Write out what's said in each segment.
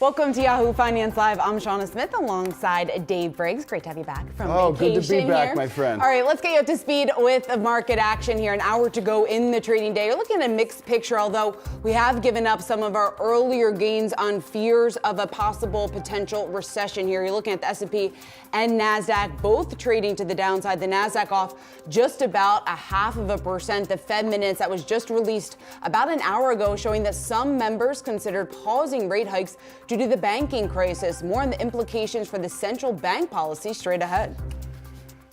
Welcome to Yahoo Finance Live. I'm Shauna Smith alongside Dave Briggs. Great to have you back from vacation. Good to be back, here. my friend. All right, let's get you up to speed with the market action here. An hour to go in the trading day. You're looking at a mixed picture, although we have given up some of our earlier gains on fears of a possible potential recession here. You're looking at the S&P and Nasdaq, both trading to the downside. The Nasdaq off just about 0.5%. The Fed minutes that was just released about an hour ago showing that some members considered pausing rate hikes due to the banking crisis. More on the implications for the central bank policy straight ahead.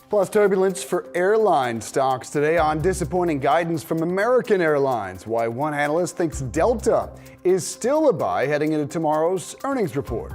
Plus turbulence for airline stocks today on disappointing guidance from American Airlines. Why one analyst thinks Delta is still a buy heading into tomorrow's earnings report.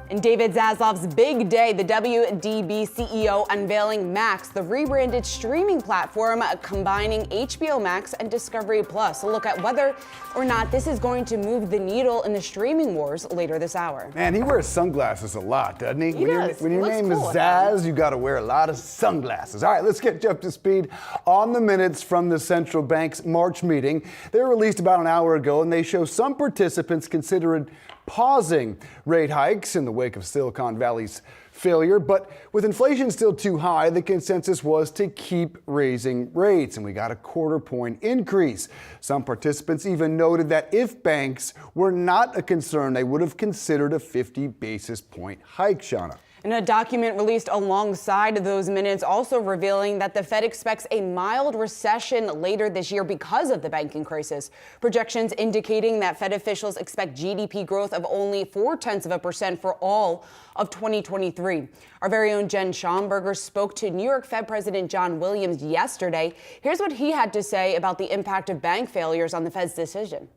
And David Zaslav's big day, the WDB CEO unveiling Max, the rebranded streaming platform combining HBO Max and Discovery Plus. A look at whether or not this is going to move the needle in the streaming wars later this hour. Man, he wears sunglasses a lot, doesn't he? He does. When your name cool is Zaz, you got to wear a lot of sunglasses. All right, let's get you up to speed on the minutes from the central bank's March meeting. They were released about an hour ago, and they show some participants considering pausing rate hikes in the wake of Silicon Valley's failure. But with inflation still too high, the consensus was to keep raising rates, and we got a 1/4 point increase. Some participants even noted that if banks were not a concern, they would have considered a 50 basis point hike, Shauna. And a document released alongside those minutes also revealing that the Fed expects a mild recession later this year because of the banking crisis. Projections indicating that Fed officials expect GDP growth of only 0.4% for all of 2023. Our very own Jen Schomburger spoke to New York Fed President John Williams yesterday. Here's what he had to say about the impact of bank failures on the Fed's decision.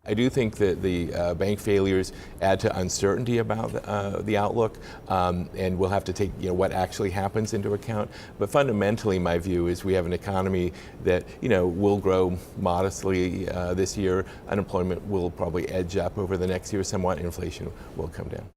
I do think that the bank failures add to uncertainty about the outlook, and we'll have to take what actually happens into account. But fundamentally, my view is we have an economy that will grow modestly this year. Unemployment will probably edge up over the next year somewhat. Inflation will come down.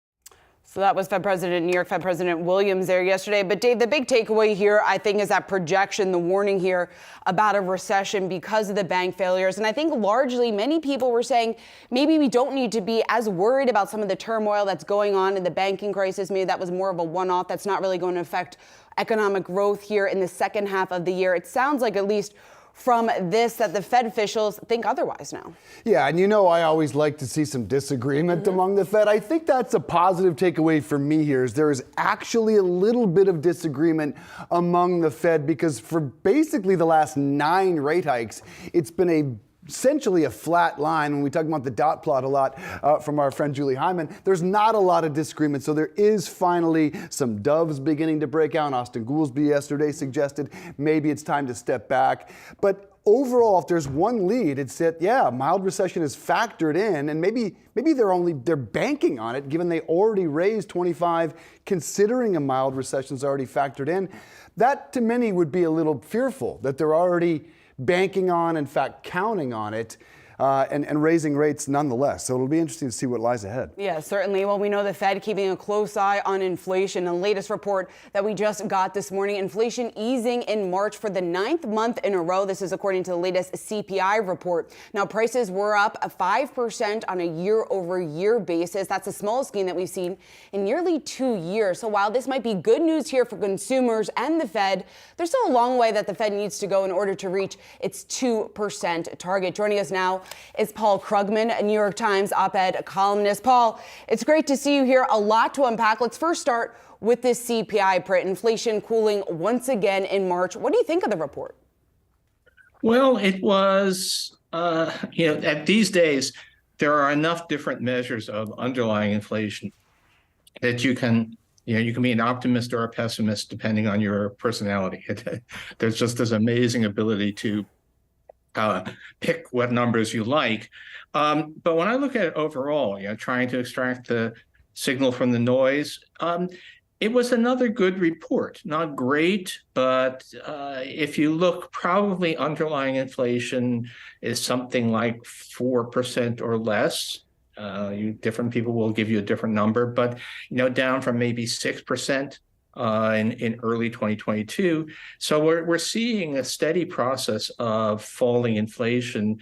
So that was New York Fed President Williams there yesterday. But Dave, the big takeaway here, I think, is that projection, the warning here about a recession because of the bank failures. And I think largely many people were saying maybe we don't need to be as worried about some of the turmoil that's going on in the banking crisis. Maybe that was more of a one-off that's not really going to affect economic growth here in the second half of the year. It sounds like, at least from this, that the Fed officials think otherwise now. Yeah, and I always like to see some disagreement among the Fed. I think that's a positive takeaway for me here, is there is actually a little bit of disagreement among the Fed, because for basically the last 9 rate hikes, it's been essentially a flat line. When we talk about the dot plot a lot from our friend Julie Hyman, there's not a lot of disagreement. So there is finally some doves beginning to break out. Austin Goolsbee yesterday suggested maybe it's time to step back. But overall, if there's one lead, it's that, mild recession is factored in, and maybe they're banking on it, given they already raised 25, considering a mild recession is already factored in. That, to many, would be a little fearful, that they're already banking on, in fact, counting on it, and raising rates nonetheless. So it'll be interesting to see what lies ahead. Yeah, certainly. Well, we know the Fed keeping a close eye on inflation. The latest report that we just got this morning, inflation easing in March for the 9th month in a row. This is according to the latest CPI report. Now, prices were up 5% on a year-over-year basis. That's the smallest gain that we've seen in nearly 2 years. So while this might be good news here for consumers and the Fed, there's still a long way that the Fed needs to go in order to reach its 2% target. Joining us now is Paul Krugman, a New York Times op-ed columnist. Paul, it's great to see you here. A lot to unpack. Let's first start with this CPI print. Inflation cooling once again in March. What do you think of the report? Well, it was, at these days, there are enough different measures of underlying inflation that you can be an optimist or a pessimist depending on your personality. There's just this amazing ability to pick what numbers you like. But when I look at it overall, trying to extract the signal from the noise, it was another good report. Not great, but if you look, probably underlying inflation is something like 4% or less. Different people will give you a different number, but down from maybe 6% in early 2022. So we're seeing a steady process of falling inflation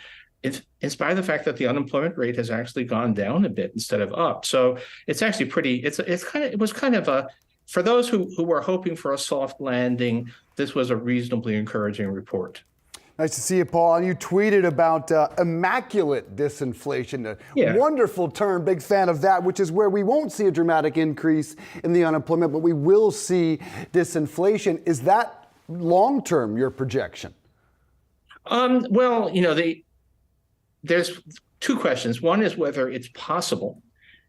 in spite of the fact that the unemployment rate has actually gone down a bit instead of up. So it's actually pretty, it was kind of for those who were hoping for a soft landing, this was a reasonably encouraging report. Nice to see you, Paul. And you tweeted about immaculate disinflation, a wonderful term, big fan of that, which is where we won't see a dramatic increase in the unemployment, but we will see disinflation. Is that long-term your projection? Well, there's two questions. One is whether it's possible.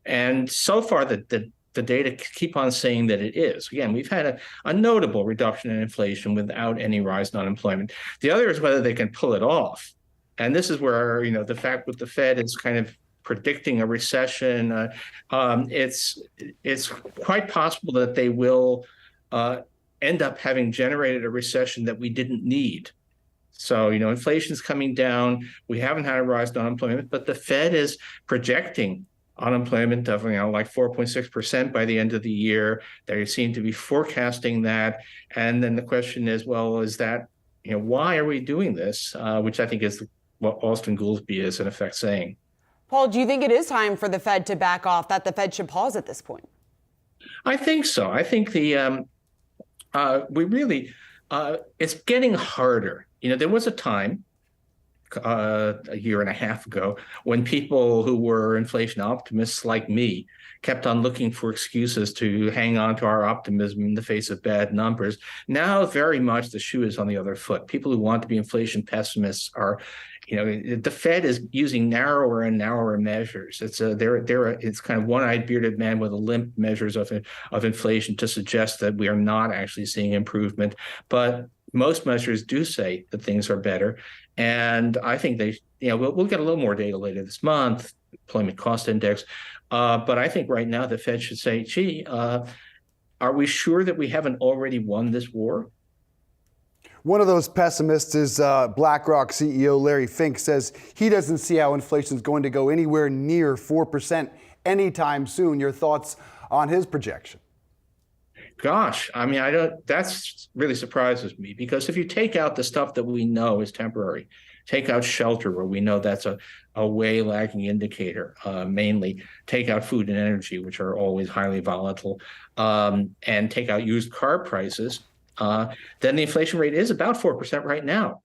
And so far, the data keep on saying that it is. Again, we've had a notable reduction in inflation without any rise in unemployment. The other is whether they can pull it off. And this is where, the fact with the Fed is kind of predicting a recession. It's quite possible that they will end up having generated a recession that we didn't need. So, inflation's coming down. We haven't had a rise in unemployment, but the Fed is projecting unemployment of like 4.6% by the end of the year. They seem to be forecasting that. And then the question is, well, is that, why are we doing this? Which I think is what Austin Goolsbee is in effect saying. Paul, do you think it is time for the Fed to back off, that the Fed should pause at this point? I think so. I think it's getting harder. There was a time a year and a half ago when people who were inflation optimists like me kept on looking for excuses to hang on to our optimism in the face of bad numbers. Now, very much the shoe is on the other foot. People who want to be inflation pessimists are, the Fed is using narrower and narrower measures. It's kind of one-eyed bearded man with a limp measures of inflation to suggest that we are not actually seeing improvement. But most measures do say that things are better. And I think we'll get a little more data later this month, employment cost index. But I think right now the Fed should say, gee, are we sure that we haven't already won this war? One of those pessimists is BlackRock CEO Larry Fink says he doesn't see how inflation is going to go anywhere near 4% anytime soon. Your thoughts on his projection? Gosh, I mean, that's really surprises me, because if you take out the stuff that we know is temporary, take out shelter, where we know that's a way lagging indicator, mainly take out food and energy, which are always highly volatile, and take out used car prices, then the inflation rate is about 4% right now.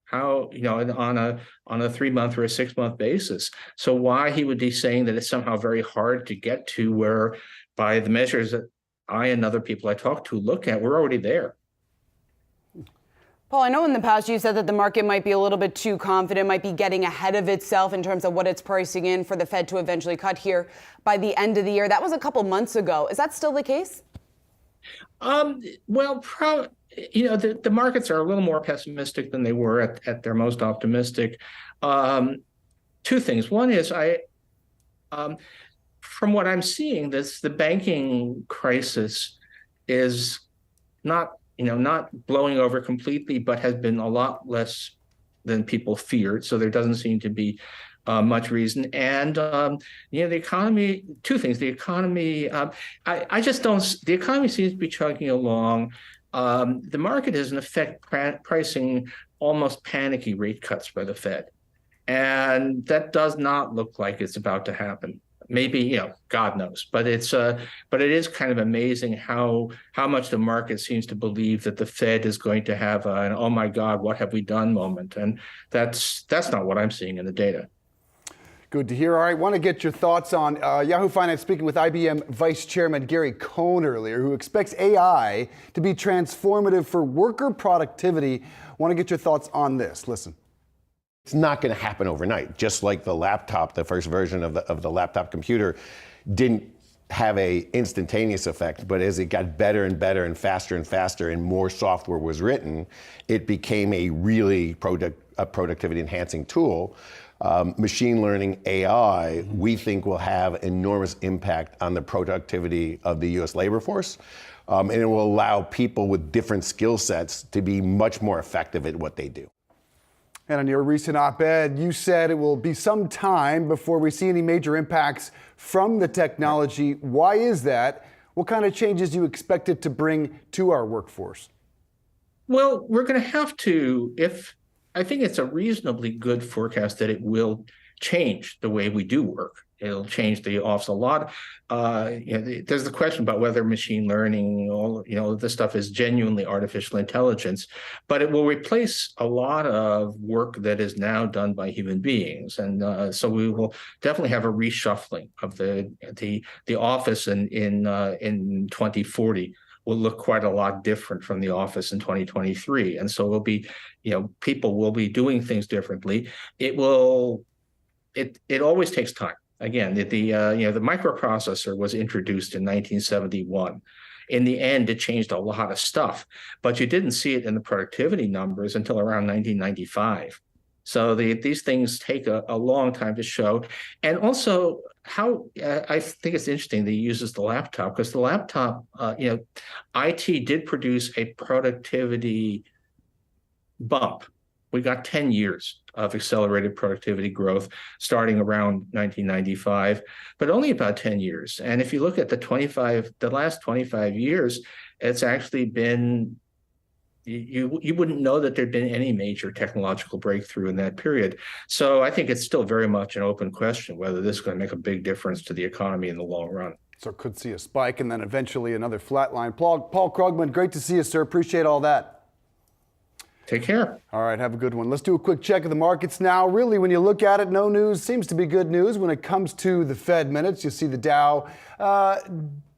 How, on a 3-month or a 6-month basis. So why he would be saying that it's somehow very hard to get to where, by the measures that I and other people I talk to look at, we're already there. Paul, I know in the past you said that the market might be a little bit too confident, might be getting ahead of itself in terms of what it's pricing in for the Fed to eventually cut here by the end of the year. That was a couple months ago. Is that still the case? Well, the markets are a little more pessimistic than they were at their most optimistic. Two things. One is from what I'm seeing, the banking crisis is not blowing over completely, but has been a lot less than people feared. So there doesn't seem to be much reason. And the economy. Two things: the economy. I just don't. The economy seems to be chugging along. The market is in effect pricing almost panicky rate cuts by the Fed, and that does not look like it's about to happen. Maybe, God knows, but it is kind of amazing how much the market seems to believe that the Fed is going to have an "oh my God, what have we done" moment, and that's not what I'm seeing in the data. Good to hear. All right, want to get your thoughts on Yahoo Finance speaking with IBM Vice Chairman Gary Cohn earlier, who expects AI to be transformative for worker productivity. Want to get your thoughts on this. Listen. It's not going to happen overnight. Just like the laptop, the first version of the laptop computer didn't have a instantaneous effect, but as it got better and better and faster and more software was written, it became a really productivity enhancing tool. Machine learning AI, we think, will have enormous impact on the productivity of the U.S. labor force. And it will allow people with different skill sets to be much more effective at what they do. And on your recent op-ed, you said it will be some time before we see any major impacts from the technology. Why is that? What kind of changes do you expect it to bring to our workforce? Well, we're going to have to, if I think it's a reasonably good forecast that it will change the way we do work. It'll change the office a lot. There's the question about whether machine learning, this stuff is genuinely artificial intelligence, but it will replace a lot of work that is now done by human beings, and so we will definitely have a reshuffling of the office in 2040. Will look quite a lot different from the office in 2023, and so people will be doing things differently. It always takes time. Again, the microprocessor was introduced in 1971. In the end, it changed a lot of stuff, but you didn't see it in the productivity numbers until around 1995. So these things take a long time to show. And also, how I think it's interesting that he uses the laptop, because the laptop, IT did produce a productivity bump. We got 10 years of accelerated productivity growth starting around 1995, but only about 10 years. And if you look at the last 25 years, it's actually been, you wouldn't know that there'd been any major technological breakthrough in that period. So I think it's still very much an open question whether this is going to make a big difference to the economy in the long run. So could see a spike and then eventually another flat line. Paul Krugman, great to see you, sir. Appreciate all that. Take care. All right, have a good one. Let's do a quick check of the markets now. Really, when you look at it, no news seems to be good news when it comes to the Fed minutes. You see the Dow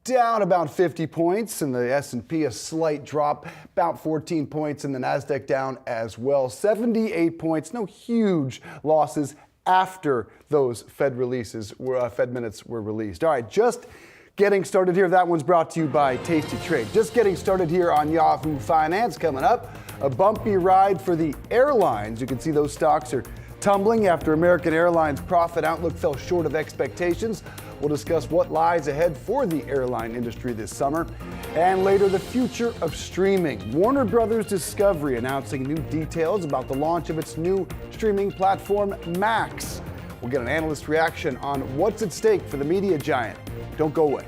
down about 50 points, and the S&P a slight drop, about 14 points, and the Nasdaq down as well. 78 points, no huge losses after those Fed minutes were released. All right, just getting started here. That one's brought to you by Tasty Trade. Just getting started here on Yahoo Finance. Coming up, a bumpy ride for the airlines. You can see those stocks are tumbling after American Airlines' profit outlook fell short of expectations. We'll discuss what lies ahead for the airline industry this summer. And later, the future of streaming. Warner Brothers Discovery announcing new details about the launch of its new streaming platform, Max. We'll get an analyst reaction on what's at stake for the media giant. Don't go away.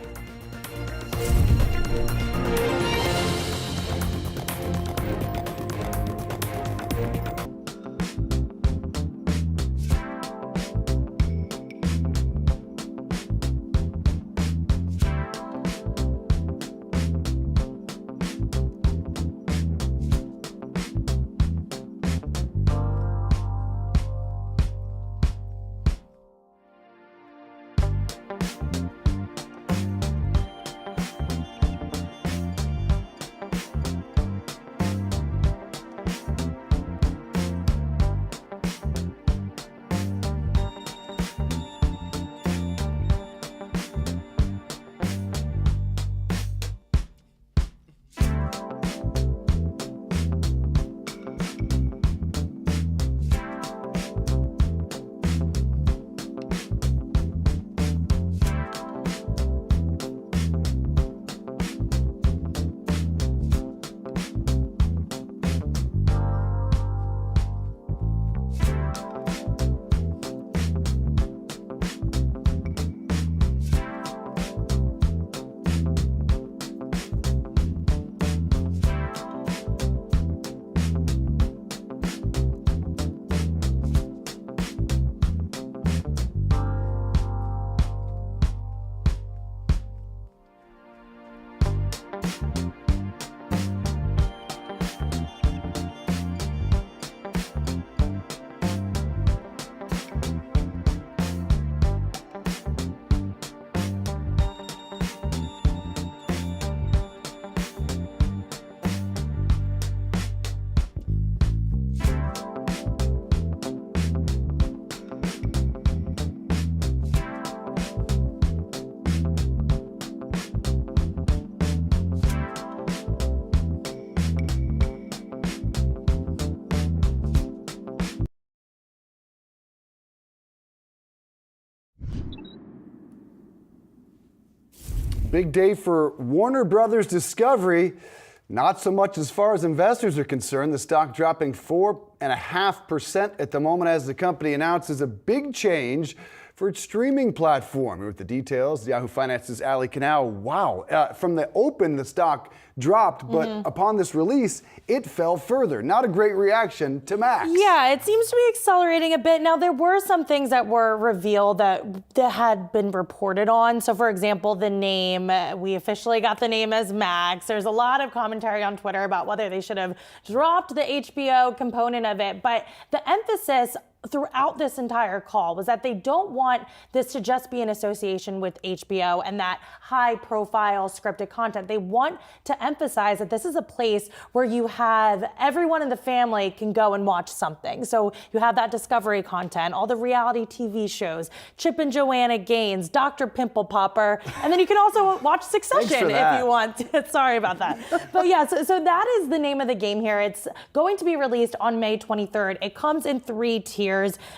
Big day for Warner Brothers Discovery. Not so much as far as investors are concerned. The stock dropping 4.5% at the moment as the company announces a big change for its streaming platform. And with the details, Yahoo Finance's Ali Canal. Wow, from the open, the stock dropped, but upon this release, it fell further. Not a great reaction to Max. Yeah, it seems to be accelerating a bit. Now, there were some things that were revealed that had been reported on. So, for example, the name, we officially got the name as Max. There's a lot of commentary on Twitter about whether they should have dropped the HBO component of it. But the emphasis throughout this entire call was that they don't want this to just be an association with HBO and that high profile scripted content. They want to emphasize that this is a place where you have everyone in the family can go and watch something. So you have that discovery content, all the reality TV shows, Chip and Joanna Gaines, Dr. Pimple Popper, and then you can also watch Succession if you want to. Sorry about that. But yeah, so that is the name of the game here. It's going to be released on May 23rd. It comes in 3 tiers.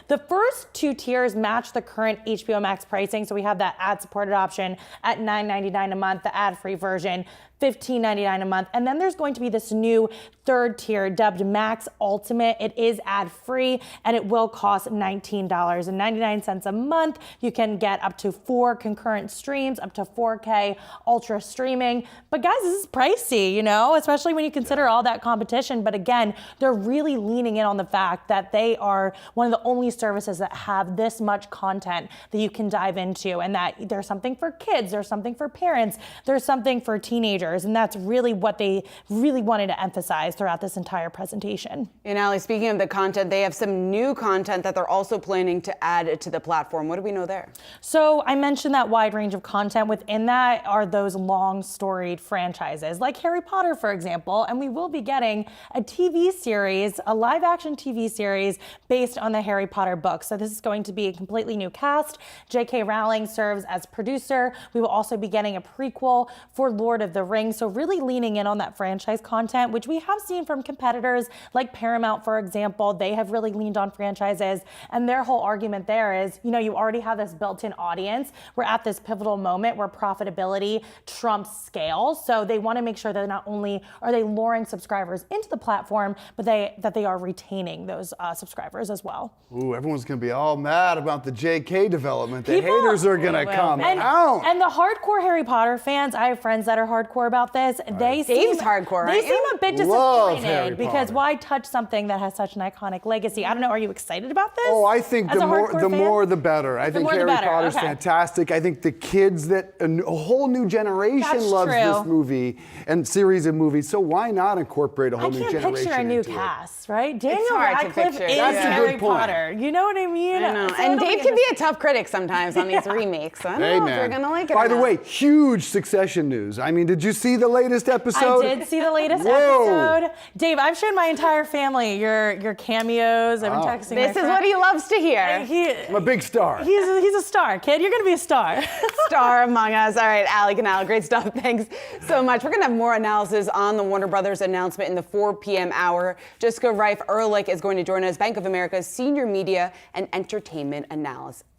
The first 2 tiers match the current HBO Max pricing. So we have that ad-supported option at $9.99 a month, the ad-free version, $15.99 a month. And then there's going to be this new 3rd tier dubbed Max Ultimate. It is ad-free and it will cost $19.99 a month. You can get up to 4 concurrent streams, up to 4K ultra streaming. But guys, this is pricey, you know, especially when you consider all that competition. But again, they're really leaning in on the fact that they are one of the only services that have this much content that you can dive into, and that there's something for kids, there's something for parents, there's something for teenagers. And that's really what they really wanted to emphasize throughout this entire presentation. And Ali, speaking of the content, they have some new content that they're also planning to add to the platform. What do we know there? So I mentioned that wide range of content. Within that are those long storied franchises like Harry Potter, for example. And we will be getting a TV series, a live action TV series based on the Harry Potter books. So this is going to be a completely new cast. J.K. Rowling serves as producer. We will also be getting a prequel for Lord of the Rings. So really leaning in on that franchise content, which we have seen from competitors like Paramount, for example. They have really leaned on franchises, and their whole argument there is, you know, you already have this built-in audience. We're at this pivotal moment where profitability trumps scale. So they want to make sure that not only are they luring subscribers into the platform, but that they are retaining those subscribers as well. Ooh, everyone's going to be all mad about the JK development. The haters are going to come out. And the hardcore Harry Potter fans, I have friends that are hardcore about this. Dave's hardcore. They seem a bit disappointed because why touch something that has such an iconic legacy? I don't know. Are you excited about this? Oh, I think the more the better. I think Harry Potter's fantastic. I think the kids that a whole new generation loves this movie and series of movies. So why not incorporate a whole new generation? I can't picture a new cast, right? Daniel Radcliffe is Harry Potter. You know what I mean? I know. And Dave can be a tough critic sometimes on these remakes. I don't know if you're going to like it. By the way, huge Succession news. I mean, did you see the latest episode? I did see the latest episode. Dave, I've shown my entire family your cameos. I've been texting This is what he loves to hear. I'm a big star. He's a star, kid. You're going to be a star. Star among us. All right, Ali Canal, great stuff. Thanks so much. We're going to have more analysis on the Warner Brothers announcement in the 4 p.m. hour. Jessica Reif-Ehrlich is going to join us, Bank of America's senior media and entertainment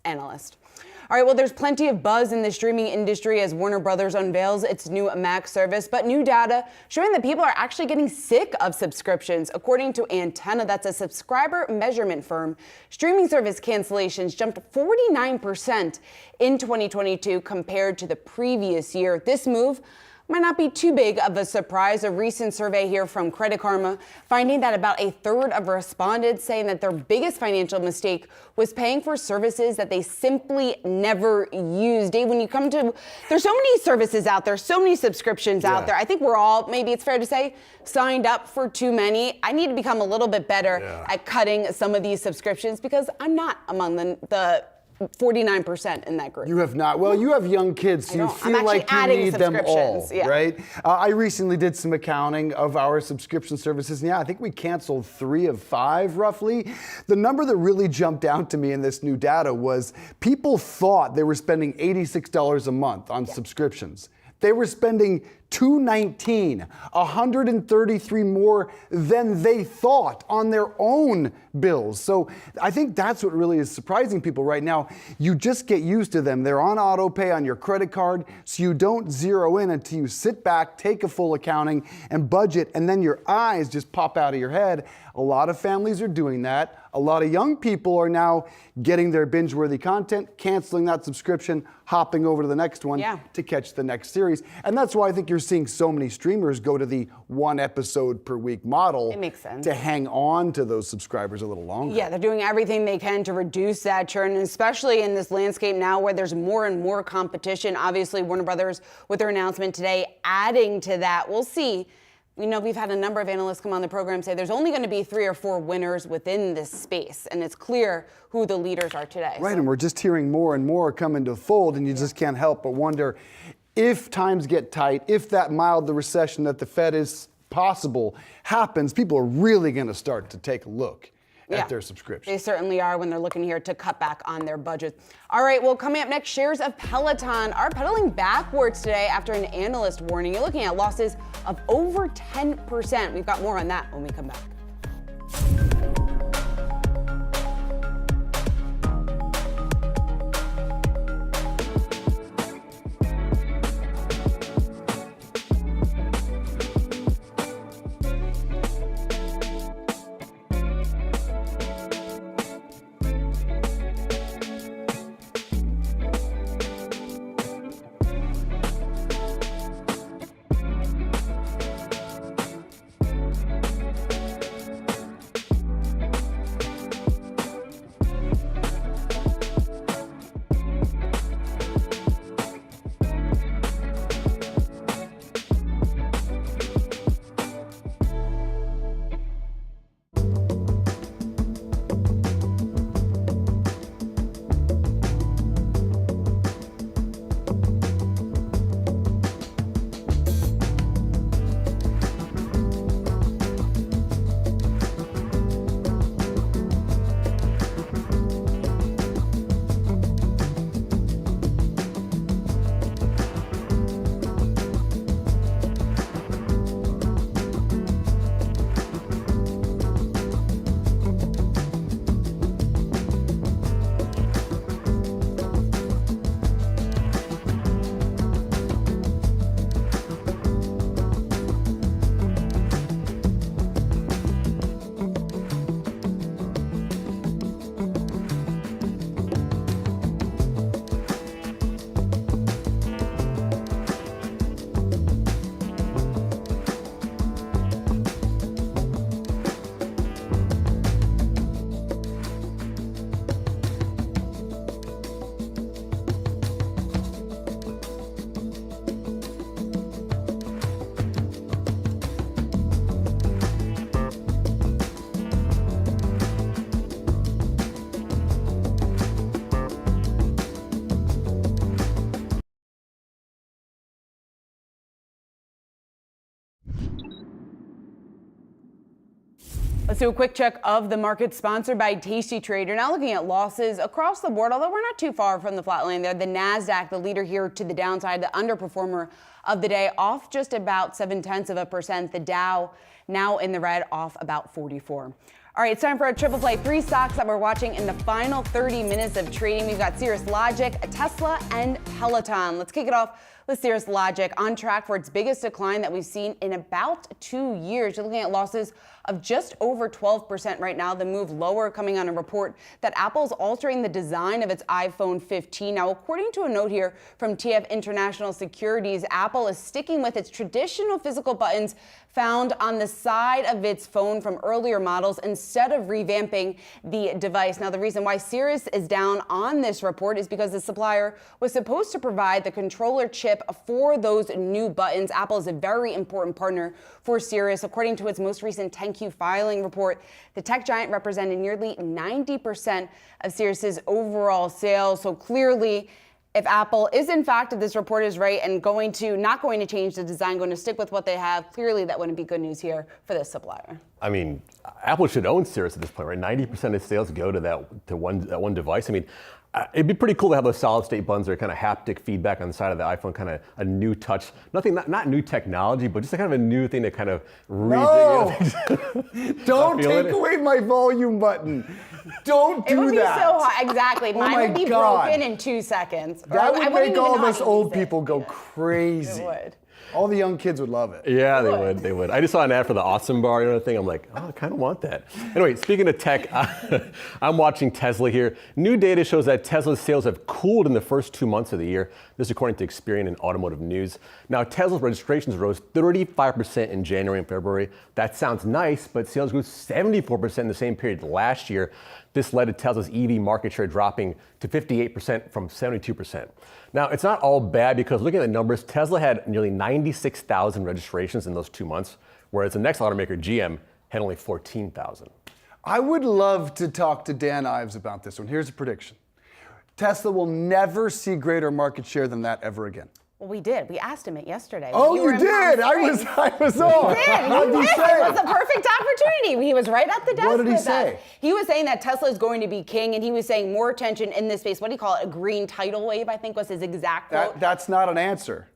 analyst. All right, well, there's plenty of buzz in the streaming industry as Warner Brothers unveils its new Max service, but new data showing that people are actually getting sick of subscriptions. According to Antenna, that's a subscriber measurement firm, streaming service cancellations jumped 49% in 2022 compared to the previous year. This move might not be too big of a surprise. A recent survey here from Credit Karma finding that about a third of respondents saying that their biggest financial mistake was paying for services that they simply never use. Dave, when you come to, there's so many services out there, so many subscriptions out there. I think we're all, maybe it's fair to say, signed up for too many. I need to become a little bit better at cutting some of these subscriptions because I'm not among the 49% in that group. You have not. Well, you have young kids, so you feel like you need them all, right? I recently did some accounting of our subscription services, and I think we canceled 3 of 5, roughly. The number that really jumped out to me in this new data was people thought they were spending $86 a month on subscriptions. They were spending 219, 133 more than they thought on their own bills. So I think that's what really is surprising people right now. You just get used to them. They're on auto pay on your credit card, so you don't zero in until you sit back, take a full accounting and budget, and then your eyes just pop out of your head. A lot of families are doing that. A lot of young people are now getting their binge-worthy content, canceling that subscription, hopping over to the next one to catch the next series. And that's why I think you're seeing so many streamers go to the one episode per week model. It makes sense. To hang on to those subscribers a little longer. Yeah, they're doing everything they can to reduce that churn, and especially in this landscape now where there's more and more competition. Obviously, Warner Brothers, with their announcement today, adding to that. We'll see. You know, we've had a number of analysts come on the program say there's only going to be 3 or 4 winners within this space, and it's clear who the leaders are today. Right, and we're just hearing more and more come into the fold, and you just can't help but wonder if times get tight, if that mild recession that the Fed is possible happens, people are really going to start to take a look at their subscription. They certainly are when they're looking here to cut back on their budget. All right, well, coming up next, shares of Peloton are pedaling backwards today after an analyst warning. You're looking at losses of over 10%. We've got more on that when we come back. Let's do a quick check of the market sponsored by Tasty Trade. You're now looking at losses across the board, although we're not too far from the flat line there. The Nasdaq, the leader here to the downside, the underperformer of the day, off just about 0.7%. The Dow now in the red, off about 44. All right, it's time for a triple play. 3 stocks that we're watching in the final 30 minutes of trading. We've got Cirrus Logic, Tesla, and Peloton. Let's kick it off with Cirrus Logic, on track for its biggest decline that we've seen in about 2 years. You're looking at losses of just over 12% right now. The move lower coming on a report that Apple's altering the design of its iPhone 15. Now, according to a note here from TF International Securities, Apple is sticking with its traditional physical buttons found on the side of its phone from earlier models instead of revamping the device. Now, the reason why Cirrus is down on this report is because the supplier was supposed to provide the controller chip for those new buttons. Apple is a very important partner for Cirrus. According to its most recent 10Q filing report, the tech giant represented nearly 90% of Cirrus's overall sales. So clearly, if Apple is in fact, if this report is right, and not going to change the design, going to stick with what they have, clearly that wouldn't be good news here for this supplier. I mean, Apple should own Cirrus at this point, right? 90% of sales go to that one device. I mean, It'd be pretty cool to have those solid state buttons that are kind of haptic feedback on the side of the iPhone, kind of a new touch. Not new technology, but just a kind of a new thing to kind of No! Don't take away my volume button. Don't do that. It would be so hard. Exactly. Mine my would be God. broken in 2 seconds. That would make all of us old people people go crazy. It would. All the young kids would love it. Yeah, they would. I just saw an ad for the Awesome Bar, thing. I'm like, oh, I kind of want that. Anyway, speaking of tech, I'm watching Tesla here. New data shows that Tesla's sales have cooled in the first 2 months of the year. This according to Experian and Automotive News. Now, Tesla's registrations rose 35% in January and February. That sounds nice, but sales grew 74% in the same period last year. This led to Tesla's EV market share dropping to 58% from 72%. Now, it's not all bad because looking at the numbers, Tesla had nearly 96,000 registrations in those 2 months, whereas the next automaker, GM, had only 14,000. I would love to talk to Dan Ives about this one. Here's a prediction. Tesla will never see greater market share than that ever again. Well, we did. We asked him it yesterday. Oh, you did? I was on. He did. What did he say? It was a perfect opportunity. He was right at the desk. What did he with say? us. He was saying that Tesla is going to be king, and he was saying more attention in this space. What do you call it? A green tidal wave, I think was his exact quote. That's not an answer.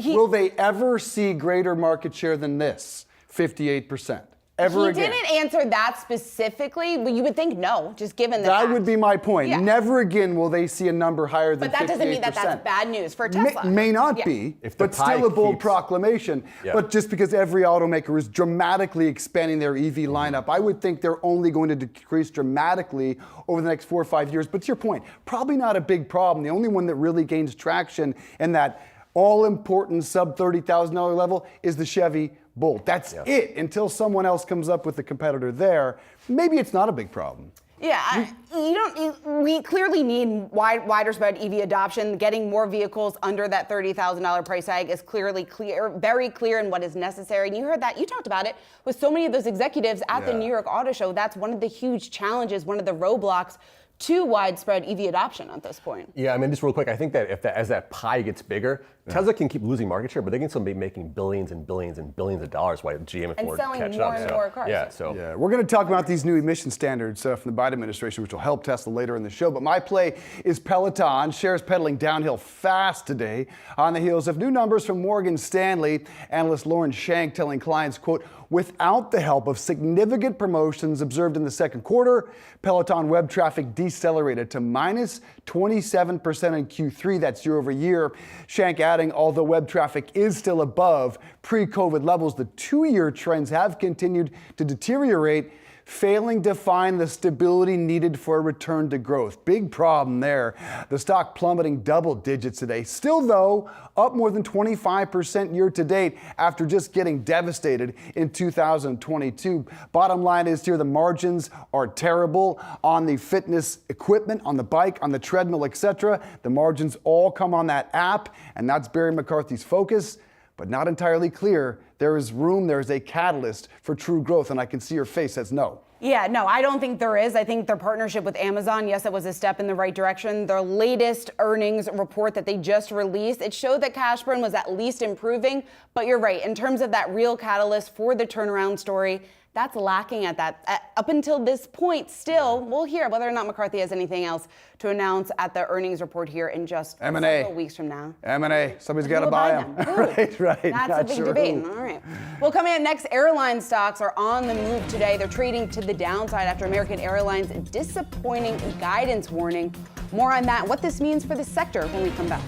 Will they ever see greater market share than this? 58%. Ever again? He didn't answer that specifically, but you would think no, just given the That fact. would be my point. Yeah. Never again will they see a number higher than 58%. But that doesn't mean that that's bad news for Tesla. May not be, If the but pie still a bold keeps- proclamation. Yeah. But just because every automaker is dramatically expanding their EV lineup, I would think they're only going to decrease dramatically over the next 4 or 5 years. But to your point, probably not a big problem. The only one that really gains traction in that all-important sub-$30,000 level is the Chevy Bolt. That's it until someone else comes up with a competitor there. Maybe it's not a big problem. Yeah, we clearly need wider spread EV adoption. Getting more vehicles under that $30,000 price tag is clearly very clear in what is necessary. And you heard that, you talked about it with so many of those executives at the New York Auto Show. That's one of the huge challenges, one of the roadblocks to widespread EV adoption at this point. Yeah, I mean, just real quick, I think that as that pie gets bigger, Tesla can keep losing market share, but they can still be making billions and billions and billions of dollars while GM and Ford selling catch more up. and more cars. Yeah, We're going to talk about these new emission standards from the Biden administration, which will help Tesla later in the show. But my play is Peloton. Shares pedaling downhill fast today on the heels of new numbers from Morgan Stanley. Analyst Lauren Shank telling clients, quote, without the help of significant promotions observed in the second quarter, Peloton web traffic decelerated to minus 27% in Q3. That's year over year. Shank adding, although web traffic is still above pre-COVID levels, the 2-year trends have continued to deteriorate, failing to find the stability needed for a return to growth. Big problem there. The stock plummeting double digits today. Still, though, up more than 25% year to date after just getting devastated in 2022. Bottom line is here, the margins are terrible on the fitness equipment, on the bike, on the treadmill, etc. The margins all come on that app, and that's Barry McCarthy's focus. But not entirely clear. There is room, there is a catalyst for true growth, and I can see your face says no. Yeah, no, I don't think there is. I think their partnership with Amazon, yes, it was a step in the right direction. Their latest earnings report that they just released, it showed that cash burn was at least improving. But you're right, in terms of that real catalyst for the turnaround story, that's lacking at that. Up until this point, still, we'll hear whether or not McCarthy has anything else to announce at the earnings report here in just several weeks from now. M&A, somebody's got to Who will buy them? them. right. That's Not a big sure debate. who. All right. Well, coming up next, airline stocks are on the move today. They're trading to the downside after American Airlines' disappointing guidance warning. More on that, what this means for the sector when we come back.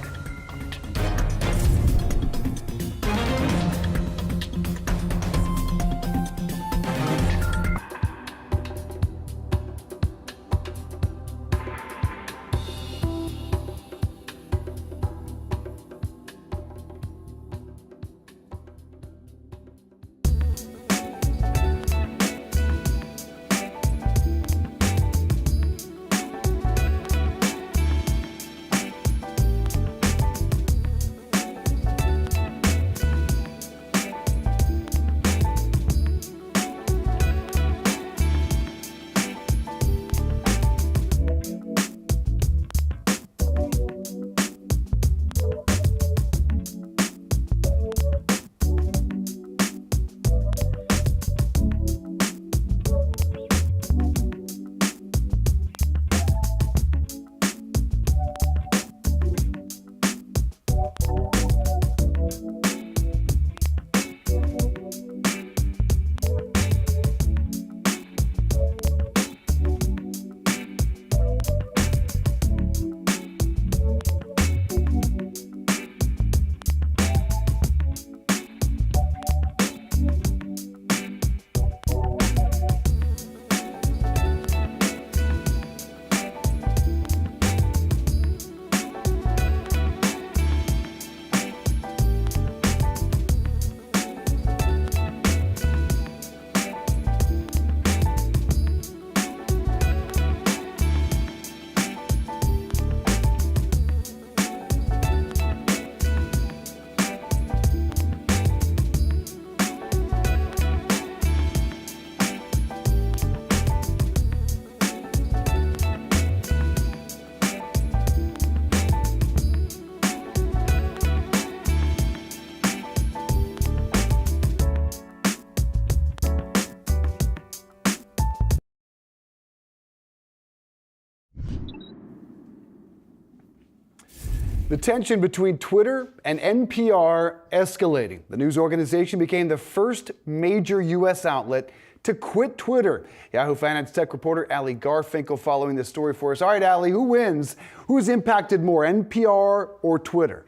The tension between Twitter and NPR escalating. The news organization became the first major U.S. outlet to quit Twitter. Yahoo Finance tech reporter Ali Garfinkel following this story for us. All right, Ali, who wins? Who's impacted more, NPR or Twitter?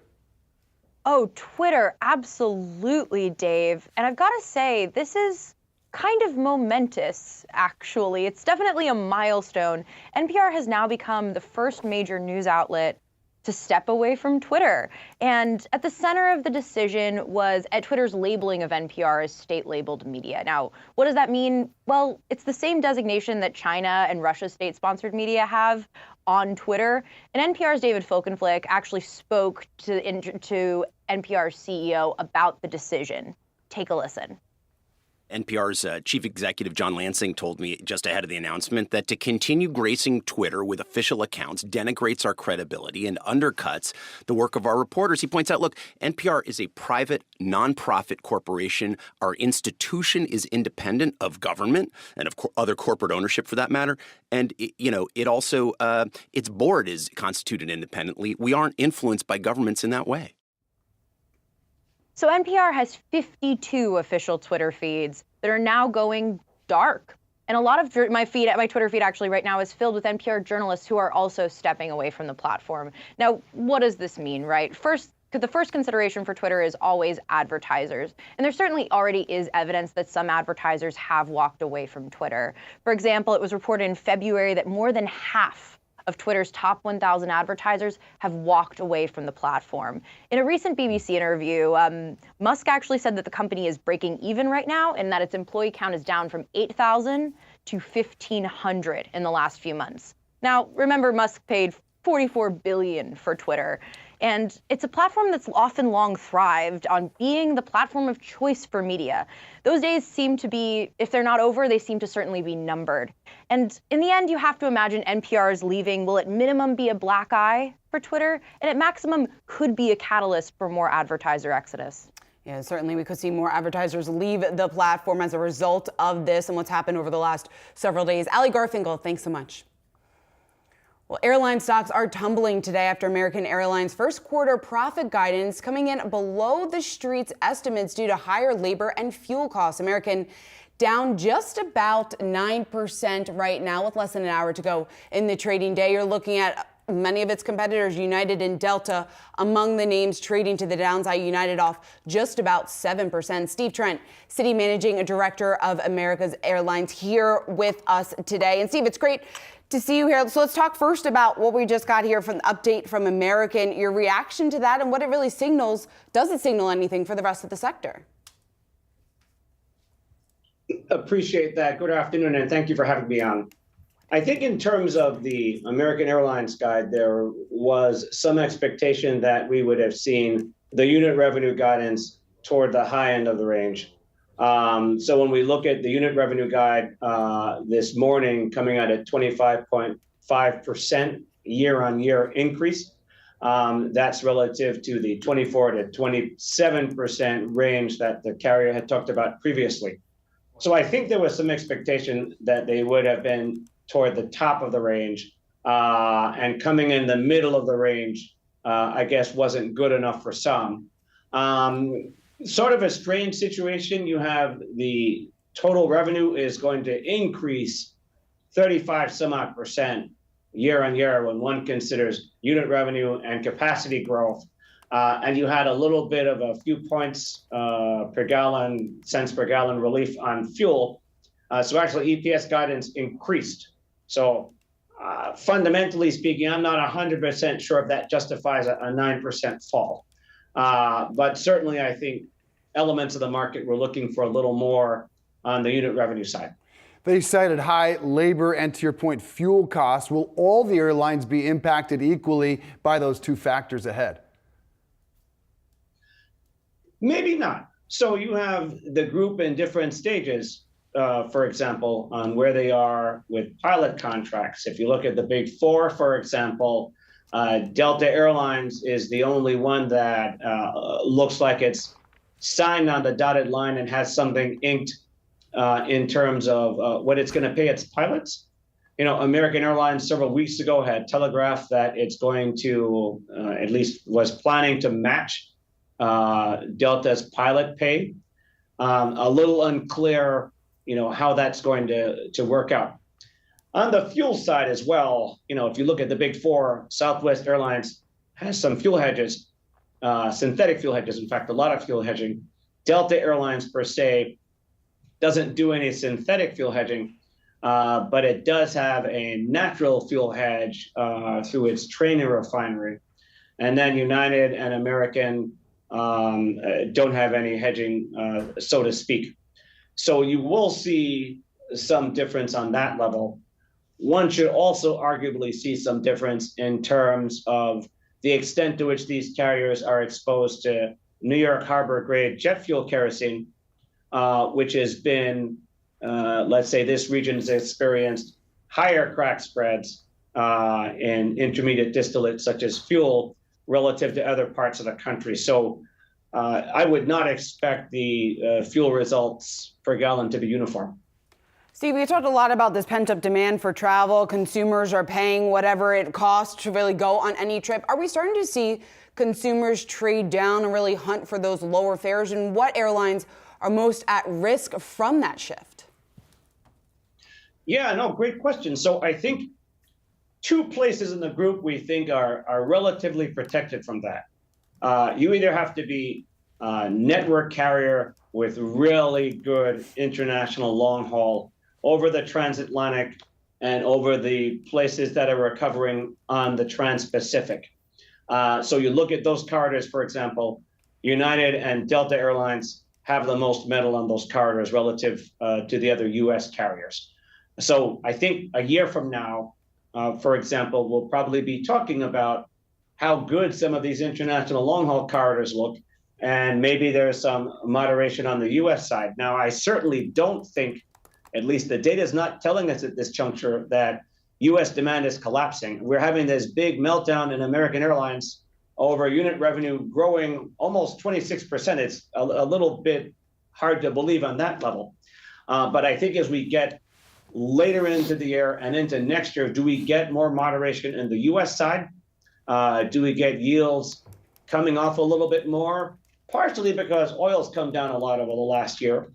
Oh, Twitter, absolutely, Dave. And I've got to say, this is kind of momentous, actually. It's definitely a milestone. NPR has now become the first major news outlet to step away from Twitter. And at the center of the decision was at Twitter's labeling of NPR as state-labeled media. Now, what does that mean? Well, it's the same designation that China and Russia's state-sponsored media have on Twitter. And NPR's David Folkenflik actually spoke to NPR's CEO about the decision. Take a listen. NPR's chief executive John Lansing told me just ahead of the announcement that to continue gracing Twitter with official accounts denigrates our credibility and undercuts the work of our reporters. He points out, look, NPR is a private, nonprofit corporation. Our institution is independent of government and of other corporate ownership, for that matter. And, it also, its board is constituted independently. We aren't influenced by governments in that way. So NPR has 52 official Twitter feeds that are now going dark. And a lot of my Twitter feed actually right now is filled with NPR journalists who are also stepping away from the platform. Now, what does this mean, right? The first consideration for Twitter is always advertisers. And there certainly already is evidence that some advertisers have walked away from Twitter. For example, it was reported in February that more than half of Twitter's top 1,000 advertisers have walked away from the platform. In a recent BBC interview, Musk actually said that the company is breaking even right now and that its employee count is down from 8,000 to 1,500 in the last few months. Now, remember, Musk paid $44 billion for Twitter. And it's a platform that's often long thrived on being the platform of choice for media. Those days seem to be, if they're not over, they seem to certainly be numbered. And in the end, you have to imagine NPR's leaving will at minimum be a black eye for Twitter, and at maximum could be a catalyst for more advertiser exodus. Yeah, certainly we could see more advertisers leave the platform as a result of this and what's happened over the last several days. Ali Garfinkel, thanks so much. Well, airline stocks are tumbling today after American Airlines' first quarter profit guidance coming in below the street's estimates due to higher labor and fuel costs. American down just about 9% right now with less than an hour to go in the trading day. You're looking at many of its competitors, United and Delta, among the names trading to the downside. United off just about 7%. Steve Trent, City Managing Director of America's Airlines, here with us today. And Steve, it's great to see you here. So let's talk first about what we just got here from the update from American, your reaction to that and what it really signals. Does it signal anything for the rest of the sector? Appreciate that. Good afternoon, and thank you for having me on. I think in terms of the American Airlines guide, there was some expectation that we would have seen the unit revenue guidance toward the high end of the range. So when we look at the unit revenue guide this morning coming out at 25.5% year-on-year increase, that's relative to the 24 to 27% range that the carrier had talked about previously. So I think there was some expectation that they would have been toward the top of the range, and coming in the middle of the range, I guess wasn't good enough for some. Sort of a strange situation. You have the total revenue is going to increase 35 some odd % year on year when one considers unit revenue and capacity growth. And you had a little bit of a few points per gallon, cents per gallon relief on fuel. So actually EPS guidance increased. So fundamentally speaking, I'm not 100% sure if that justifies a 9% fall. But certainly I think elements of the market were looking for a little more on the unit revenue side. They cited high labor and, to your point, fuel costs. Will all the airlines be impacted equally by those two factors ahead? Maybe not. So you have the group in different stages, for example, on where they are with pilot contracts. If you look at the big four, for example, Delta Airlines is the only one that looks like it's signed on the dotted line and has something inked in terms of what it's going to pay its pilots. American Airlines several weeks ago had telegraphed that it's going to, at least was planning to match Delta's pilot pay. A little unclear, how that's going to work out. On the fuel side as well, if you look at the big four, Southwest Airlines has some fuel hedges, synthetic fuel hedges, in fact, a lot of fuel hedging. Delta Airlines per se doesn't do any synthetic fuel hedging, but it does have a natural fuel hedge through its Trainer refinery. And then United and American don't have any hedging, so to speak. So you will see some difference on that level. One should also arguably see some difference in terms of the extent to which these carriers are exposed to New York Harbor grade jet fuel kerosene, which has been, let's say this region has experienced higher crack spreads in intermediate distillates such as fuel relative to other parts of the country. So I would not expect the fuel results per gallon to be uniform. Steve, we talked a lot about this pent-up demand for travel. Consumers are paying whatever it costs to really go on any trip. Are we starting to see consumers trade down and really hunt for those lower fares? And what airlines are most at risk from that shift? Yeah, no, great question. So I think two places in the group we think are relatively protected from that. You either have to be a network carrier with really good international long haul over the transatlantic and over the places that are recovering on the trans-Pacific. So you look at those corridors, for example, United and Delta Airlines have the most metal on those corridors relative to the other US carriers. So I think a year from now, for example, we'll probably be talking about how good some of these international long-haul corridors look, and maybe there's some moderation on the US side. Now, I certainly don't think, at least the data is not telling us at this juncture, that US demand is collapsing. We're having this big meltdown in American Airlines over unit revenue growing almost 26%. It's a little bit hard to believe on that level. But I think as we get later into the year and into next year, do we get more moderation in the US side? Do we get yields coming off a little bit more? Partially because oil's come down a lot over the last year.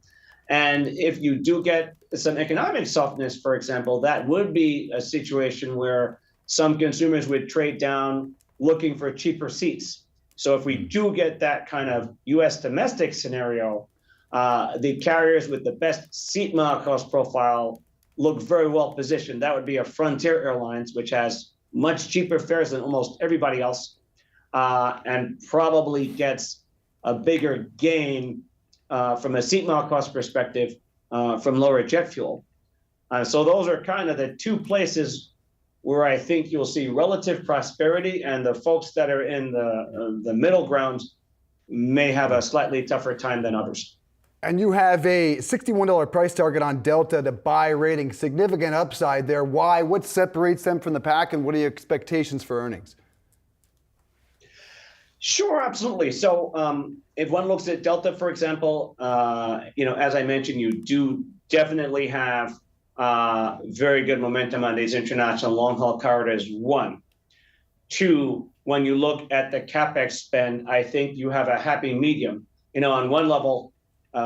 And if you do get some economic softness, for example, that would be a situation where some consumers would trade down looking for cheaper seats. So if we do get that kind of US domestic scenario, the carriers with the best seat mile cost profile look very well positioned. That would be a Frontier Airlines, which has much cheaper fares than almost everybody else, and probably gets a bigger gain from a seat mile cost perspective from lower jet fuel. So those are kind of the two places where I think you'll see relative prosperity, and the folks that are in the middle ground may have a slightly tougher time than others. And you have a $61 price target on Delta, the buy rating, significant upside there. Why? What separates them from the pack, and what are your expectations for earnings? Sure, absolutely. So if one looks at Delta, for example, as I mentioned, you do definitely have very good momentum on these international long-haul corridors, one. Two, when you look at the CapEx spend, I think you have a happy medium. On one level,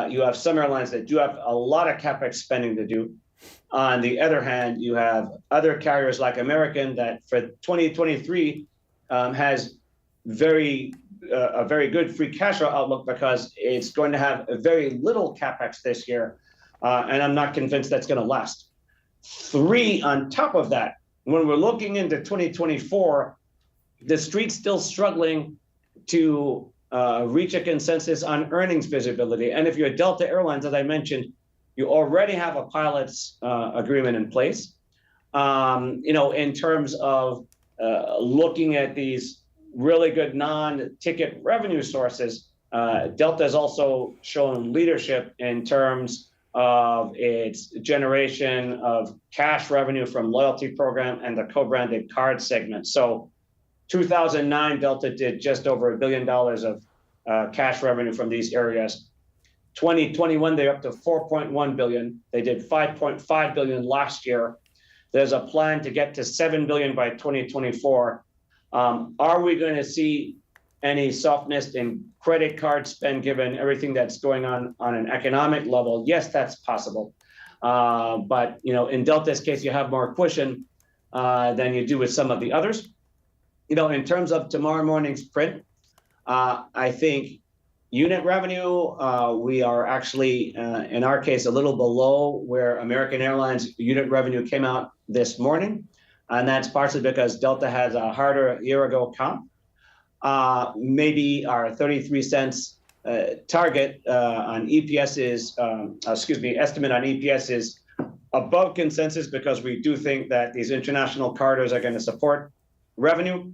you have some airlines that do have a lot of CapEx spending to do. On the other hand, you have other carriers like American that for 2023 has a very good free cash flow outlook because it's going to have a very little CapEx this year, and I'm not convinced that's going to last. Three, on top of that, when we're looking into 2024, the street's still struggling to reach a consensus on earnings visibility. And if you're Delta Airlines, as I mentioned, you already have a pilot's agreement in place. In terms of looking at these really good non-ticket revenue sources, Delta has also shown leadership in terms of its generation of cash revenue from loyalty program and the co-branded card segment. So 2009, Delta did just over $1 billion of cash revenue from these areas. 2021, they're up to $4.1 billion. They did $5.5 billion last year. There's a plan to get to $7 billion by 2024. Are we going to see any softness in credit card spend given everything that's going on an economic level? Yes, that's possible. But in Delta's case, you have more cushion than you do with some of the others. In terms of tomorrow morning's print, I think unit revenue, we are actually, in our case, a little below where American Airlines unit revenue came out this morning. And that's partially because Delta has a harder year-ago comp. Maybe our 33 cents target on EPS is, estimate on EPS is above consensus because we do think that these international corridors are going to support revenue.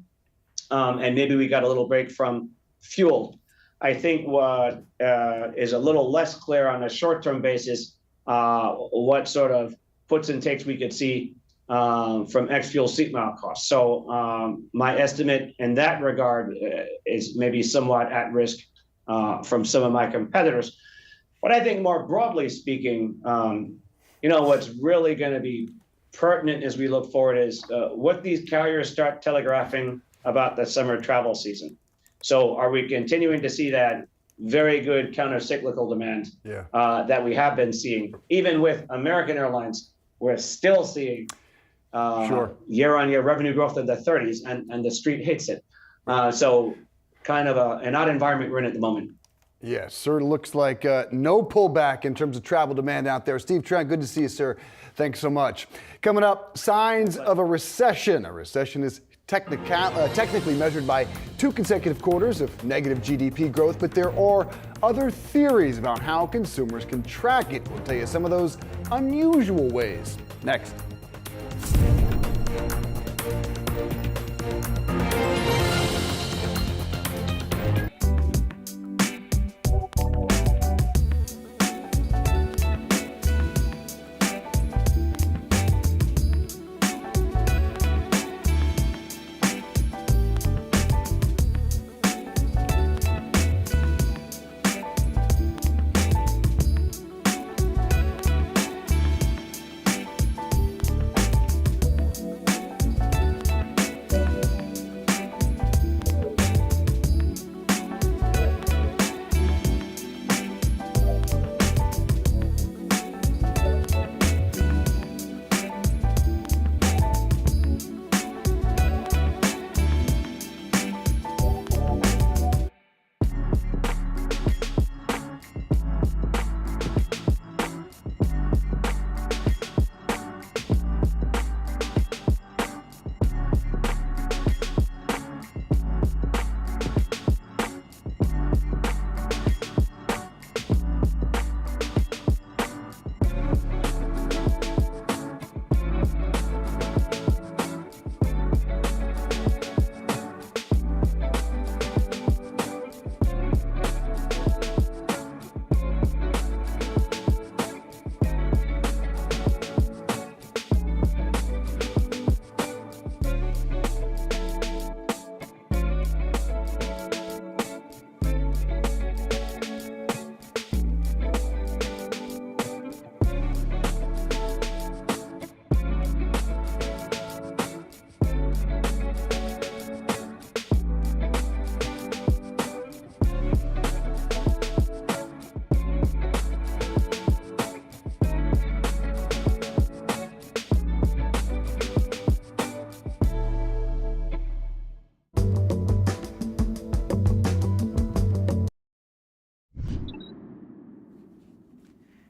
And maybe we got a little break from fuel. I think what is a little less clear on a short-term basis, what sort of puts and takes we could see from ex-fuel seat mile costs. So my estimate in that regard is maybe somewhat at risk from some of my competitors. But I think more broadly speaking, what's really going to be pertinent as we look forward is what these carriers start telegraphing about the summer travel season. So are we continuing to see that very good counter-cyclical demand that we have been seeing? Even with American Airlines, we're still seeing year-on-year revenue growth in the 30s, and the street hates it. So kind of an odd environment we're in at the moment. Yes, sir. Looks like no pullback in terms of travel demand out there. Steve Trent, good to see you, sir. Thanks so much. Coming up, signs of a recession. A recession is technically measured by 2 consecutive quarters of negative GDP growth, but there are other theories about how consumers can track it. We'll tell you some of those unusual ways next.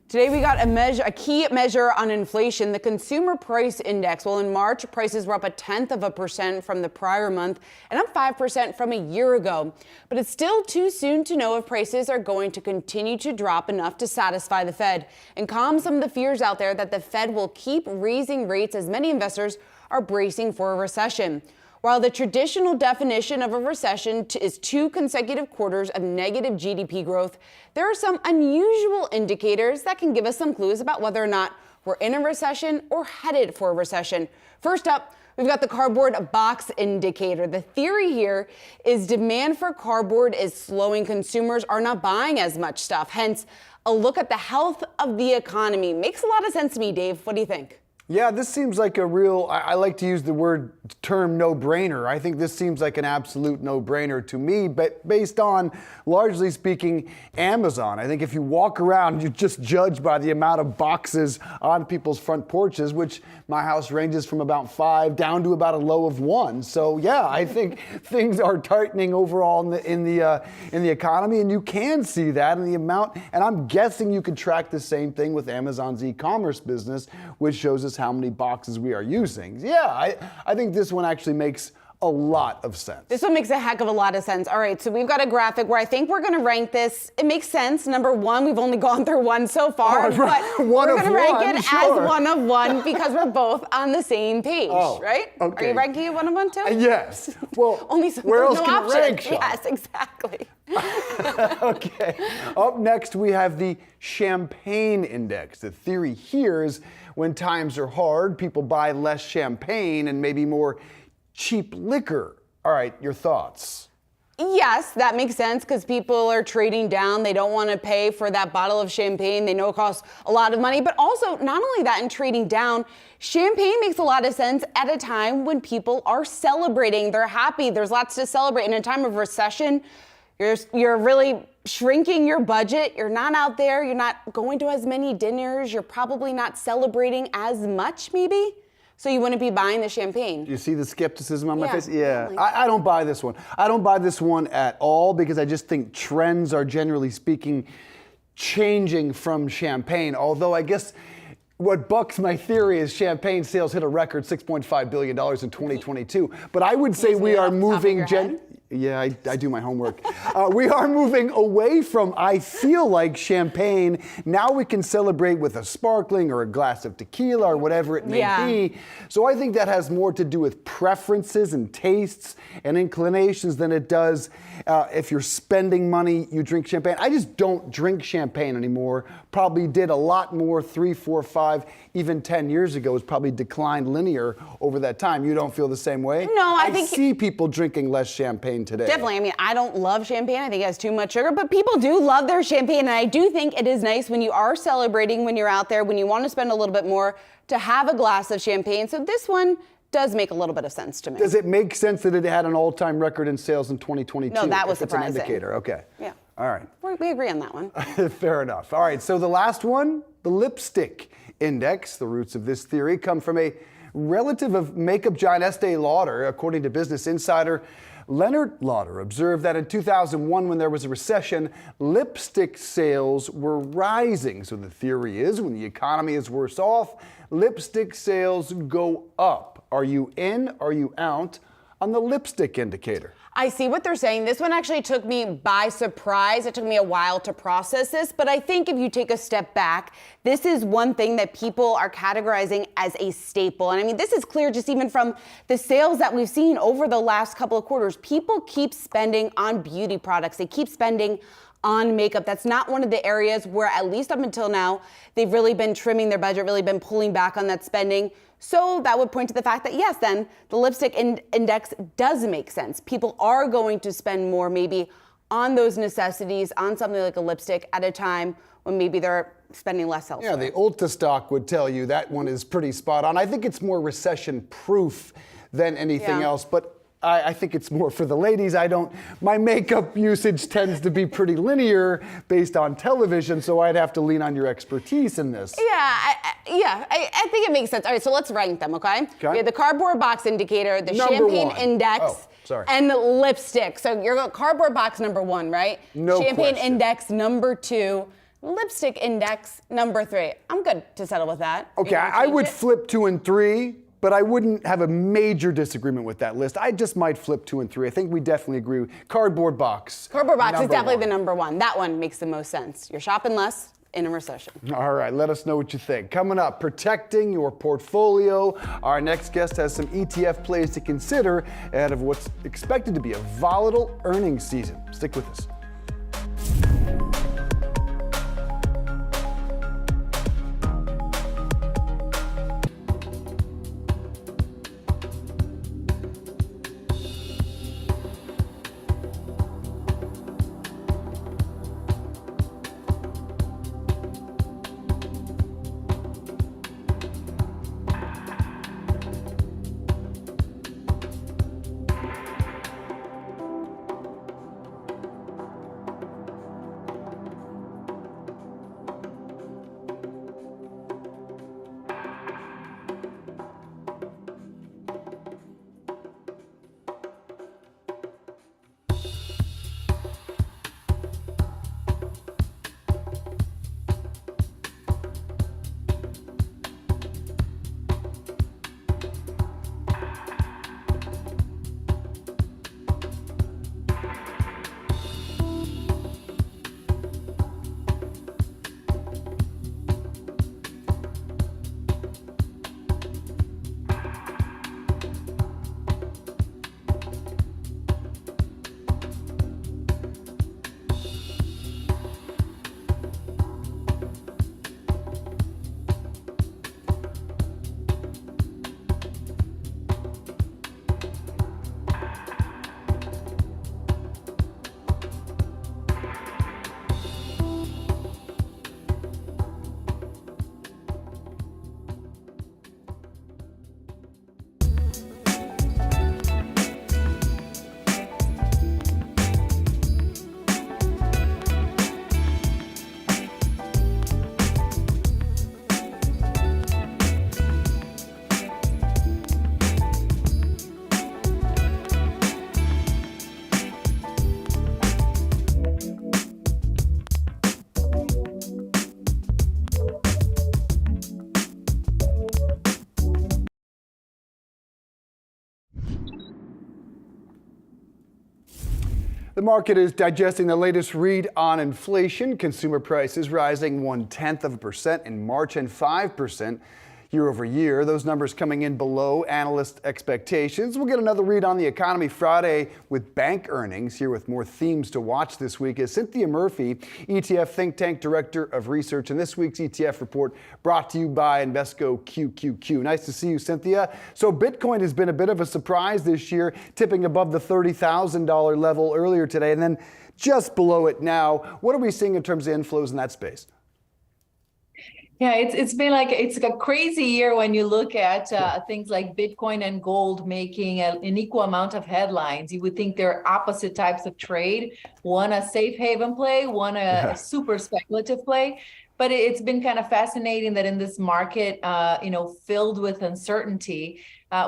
Today we got a key measure on inflation, the consumer price index. Well, in March, prices were up 0.1% from the prior month and up 5% from a year ago. But it's still too soon to know if prices are going to continue to drop enough to satisfy the Fed and calm some of the fears out there that the Fed will keep raising rates as many investors are bracing for a recession. While the traditional definition of a recession is 2 consecutive quarters of negative GDP growth, there are some unusual indicators that can give us some clues about whether or not we're in a recession or headed for a recession. First up, we've got the cardboard box indicator. The theory here is demand for cardboard is slowing. Consumers are not buying as much stuff. Hence, a look at the health of the economy. Makes a lot of sense to me, Dave. What do you think? Yeah, this seems like a real, I like to use the term no-brainer. I think this seems like an absolute no-brainer to me, but based on, largely speaking, Amazon. I think if you walk around, you just judge by the amount of boxes on people's front porches, which my house ranges from about 5 down to about a low of 1. So yeah, I think things are tightening overall in the economy, and you can see that in the amount, and I'm guessing you could track the same thing with Amazon's e-commerce business, which shows us how many boxes we are using. Yeah, I think this one actually makes a lot of sense. This one makes a heck of a lot of sense. All right, so we've got a graphic where I think we're going to rank this. It makes sense. Number one, we've only gone through one so far, but we're going to rank it as one of one because we're both on the same page, right? Okay. Are you ranking it one of one too? Yes. Well, only so where else no can option. it rank, Sean? Yes, exactly. Okay. Up next, we have the champagne index. The theory here is when times are hard, people buy less champagne and maybe more cheap liquor. All right, your thoughts? Yes, that makes sense because people are trading down. They don't want to pay for that bottle of champagne. They know it costs a lot of money. But also, not only that, in trading down, champagne makes a lot of sense at a time when people are celebrating. They're happy. There's lots to celebrate. In a time of recession, you're really shrinking your budget. You're not out there. You're not going to as many dinners. You're probably not celebrating as much, maybe. So you wouldn't be buying the champagne. You see the skepticism on my face? Yeah. I don't buy this one. I don't buy this one at all because I just think trends are, generally speaking, changing from champagne. Although I guess what bucks my theory is champagne sales hit a record $6.5 billion in 2022. But I would say we are moving... Yeah, I do my homework. We are moving away from, I feel like, champagne. Now we can celebrate with a sparkling or a glass of tequila or whatever it may be. So I think that has more to do with preferences and tastes and inclinations than it does if you're spending money, you drink champagne. I just don't drink champagne anymore. Probably did a lot more 3, 4, 5, even 10 years ago. It's probably declined linear over that time. You don't feel the same way? No, I think... see people drinking less champagne today. Definitely. I mean, I don't love champagne. I think it has too much sugar, but people do love their champagne. And I do think it is nice when you are celebrating, when you're out there, when you want to spend a little bit more, to have a glass of champagne. So this one does make a little bit of sense to me. Does it make sense that it had an all-time record in sales in 2022? No, that was surprising. It's an indicator. Okay. Yeah. All right. We agree on that one. Fair enough. All right. So the last one, the lipstick index. The roots of this theory come from a relative of makeup giant Estee Lauder. According to Business Insider, Leonard Lauder observed that in 2001, when there was a recession, lipstick sales were rising. So the theory is when the economy is worse off, lipstick sales go up. Are you in? Are you out on the lipstick indicator? I see what they're saying. This one actually took me by surprise. It took me a while to process this, but I think if you take a step back, this is one thing that people are categorizing as a staple. And I mean, this is clear just even from the sales that we've seen over the last couple of quarters. People keep spending on beauty products. They keep spending on makeup. That's not one of the areas where, at least up until now, they've really been trimming their budget, really been pulling back on that spending. So that would point to the fact that, yes, then the lipstick index does make sense. People are going to spend more maybe on those necessities, on something like a lipstick at a time when maybe they're spending less elsewhere. Yeah, the Ulta stock would tell you that one is pretty spot on. I think it's more recession proof than anything else, but I think it's more for the ladies. My makeup usage tends to be pretty linear based on television, so I'd have to lean on your expertise in this. I think it makes sense. All right, so let's rank them, okay? We have the cardboard box indicator, the Number champagne one. index, and the lipstick. So you're cardboard box number 1, right? No champagne question. index number 2. Lipstick index number 3. I'm good to settle with that. Okay, I would flip 2 and 3. But I wouldn't have a major disagreement with that list. I just might flip 2 and 3. I think we definitely agree. Cardboard box. Cardboard box is definitely the number 1. That one makes the most sense. You're shopping less in a recession. All right, let us know what you think. Coming up, protecting your portfolio. Our next guest has some ETF plays to consider ahead of what's expected to be a volatile earnings season. Stick with us. The market is digesting the latest read on inflation. Consumer prices rising 0.1% in March and 5% year over year. Those numbers coming in below analyst expectations. We'll get another read on the economy Friday with bank earnings. Here with more themes to watch this week is Cynthia Murphy, ETF think tank director of research. And this week's ETF report brought to you by Invesco QQQ. Nice to see you, Cynthia. So Bitcoin has been a bit of a surprise this year, tipping above the $30,000 level earlier today and then just below it now. What are we seeing in terms of inflows in that space? Yeah, it's been it's a crazy year when you look at things like Bitcoin and gold making an equal amount of headlines. You would think they're opposite types of trade, one a safe haven play, one a super speculative play. But it's been kind of fascinating that in this market, filled with uncertainty,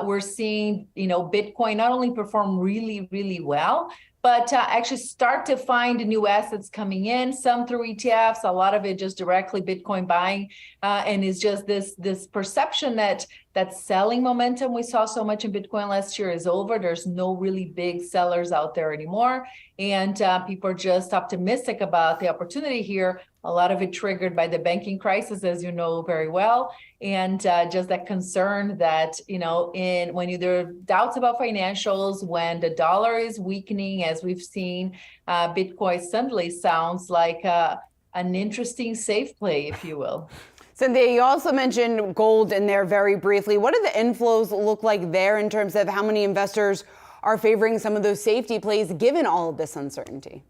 we're seeing, Bitcoin not only perform really, really well, but actually start to find new assets coming in, some through ETFs, a lot of it just directly Bitcoin buying, and is just this perception that selling momentum we saw so much in Bitcoin last year is over. There's no really big sellers out there anymore, and people are just optimistic about the opportunity here. A lot of it triggered by the banking crisis, as you know very well, and just that concern that, when there are doubts about financials, when the dollar is weakening, as we've seen, Bitcoin suddenly sounds like an interesting safe play, if you will. Cynthia, you also mentioned gold in there very briefly. What do the inflows look like there in terms of how many investors are favoring some of those safety plays given all of this uncertainty?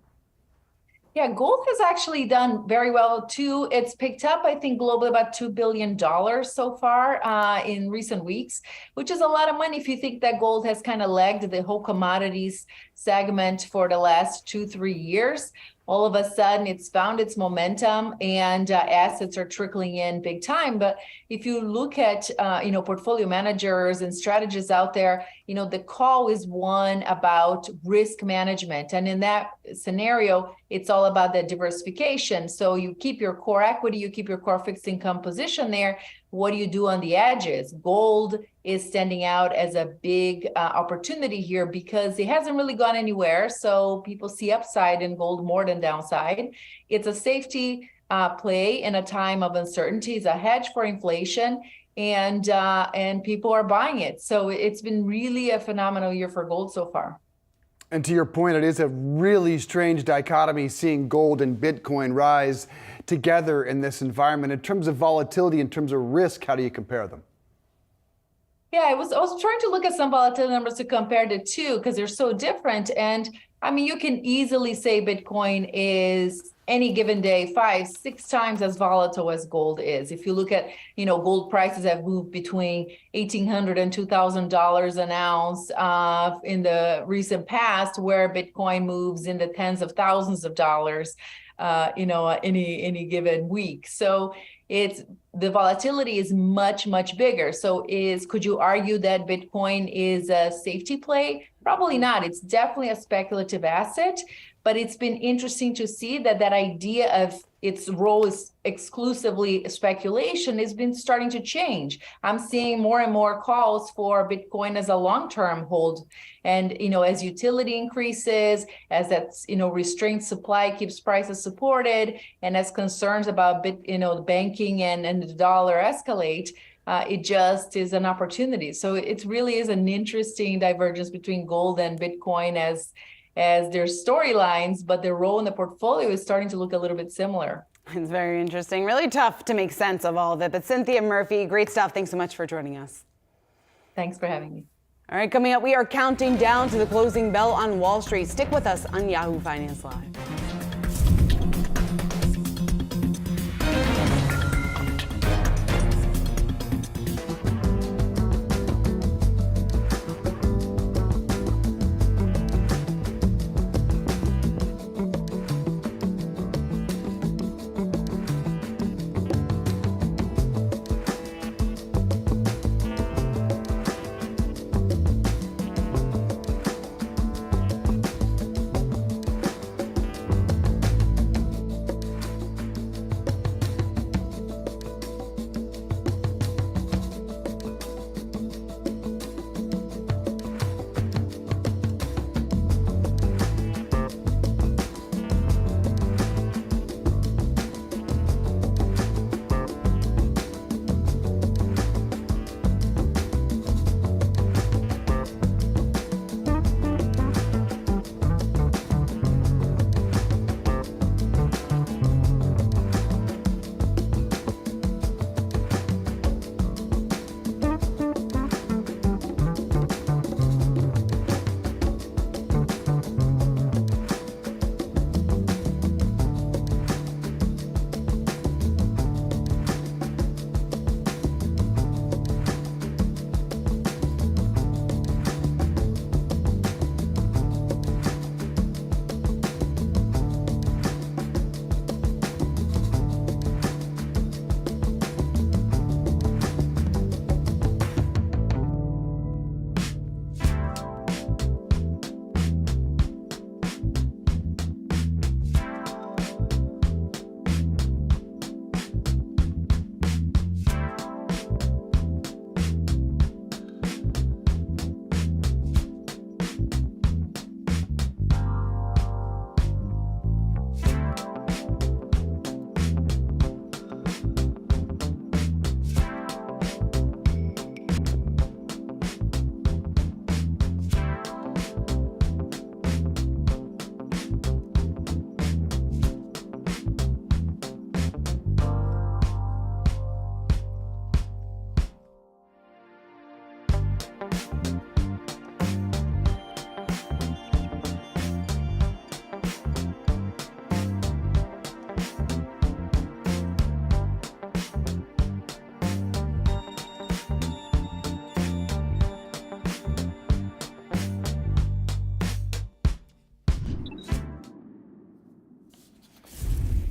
Yeah, gold has actually done very well too. It's picked up, I think, globally about $2 billion so far in recent weeks, which is a lot of money if you think that gold has kind of lagged the whole commodities segment for the last 2-3 years. All of a sudden, it's found its momentum and assets are trickling in big time. But if you look at, portfolio managers and strategists out there, the call is one about risk management. And in that scenario, it's all about that diversification. So you keep your core equity, you keep your core fixed income position there. What do you do on the edges? Gold is standing out as a big opportunity here because it hasn't really gone anywhere. So people see upside in gold more than downside. It's a safety play in a time of uncertainty. It's a hedge for inflation, and people are buying it. So it's been really a phenomenal year for gold so far. And to your point, it is a really strange dichotomy seeing gold and Bitcoin rise together in this environment. In terms of volatility, in terms of risk, how do you compare them? Yeah, I was trying to look at some volatility numbers to compare the two because they're so different. And I mean, you can easily say Bitcoin is any given day 5-6 times as volatile as gold is. If you look at, gold prices have moved between $1,800 and $2,000 an ounce in the recent past, where Bitcoin moves in the tens of thousands of dollars, any given week. So the volatility is much, much bigger. So could you argue that Bitcoin is a safety play? Probably not. It's definitely a speculative asset, but it's been interesting to see that idea of its role is exclusively speculation has been starting to change. I'm seeing more and more calls for Bitcoin as a long-term hold. And, as utility increases, as that, restrained supply keeps prices supported, and as concerns about banking and the dollar escalate, it just is an opportunity. So it really is an interesting divergence between gold and Bitcoin as their storylines, but their role in the portfolio is starting to look a little bit similar. It's very interesting. Really tough to make sense of all of it. But Cynthia Murphy, great stuff. Thanks so much for joining us. Thanks for having me. All right, coming up, we are counting down to the closing bell on Wall Street. Stick with us on Yahoo Finance Live.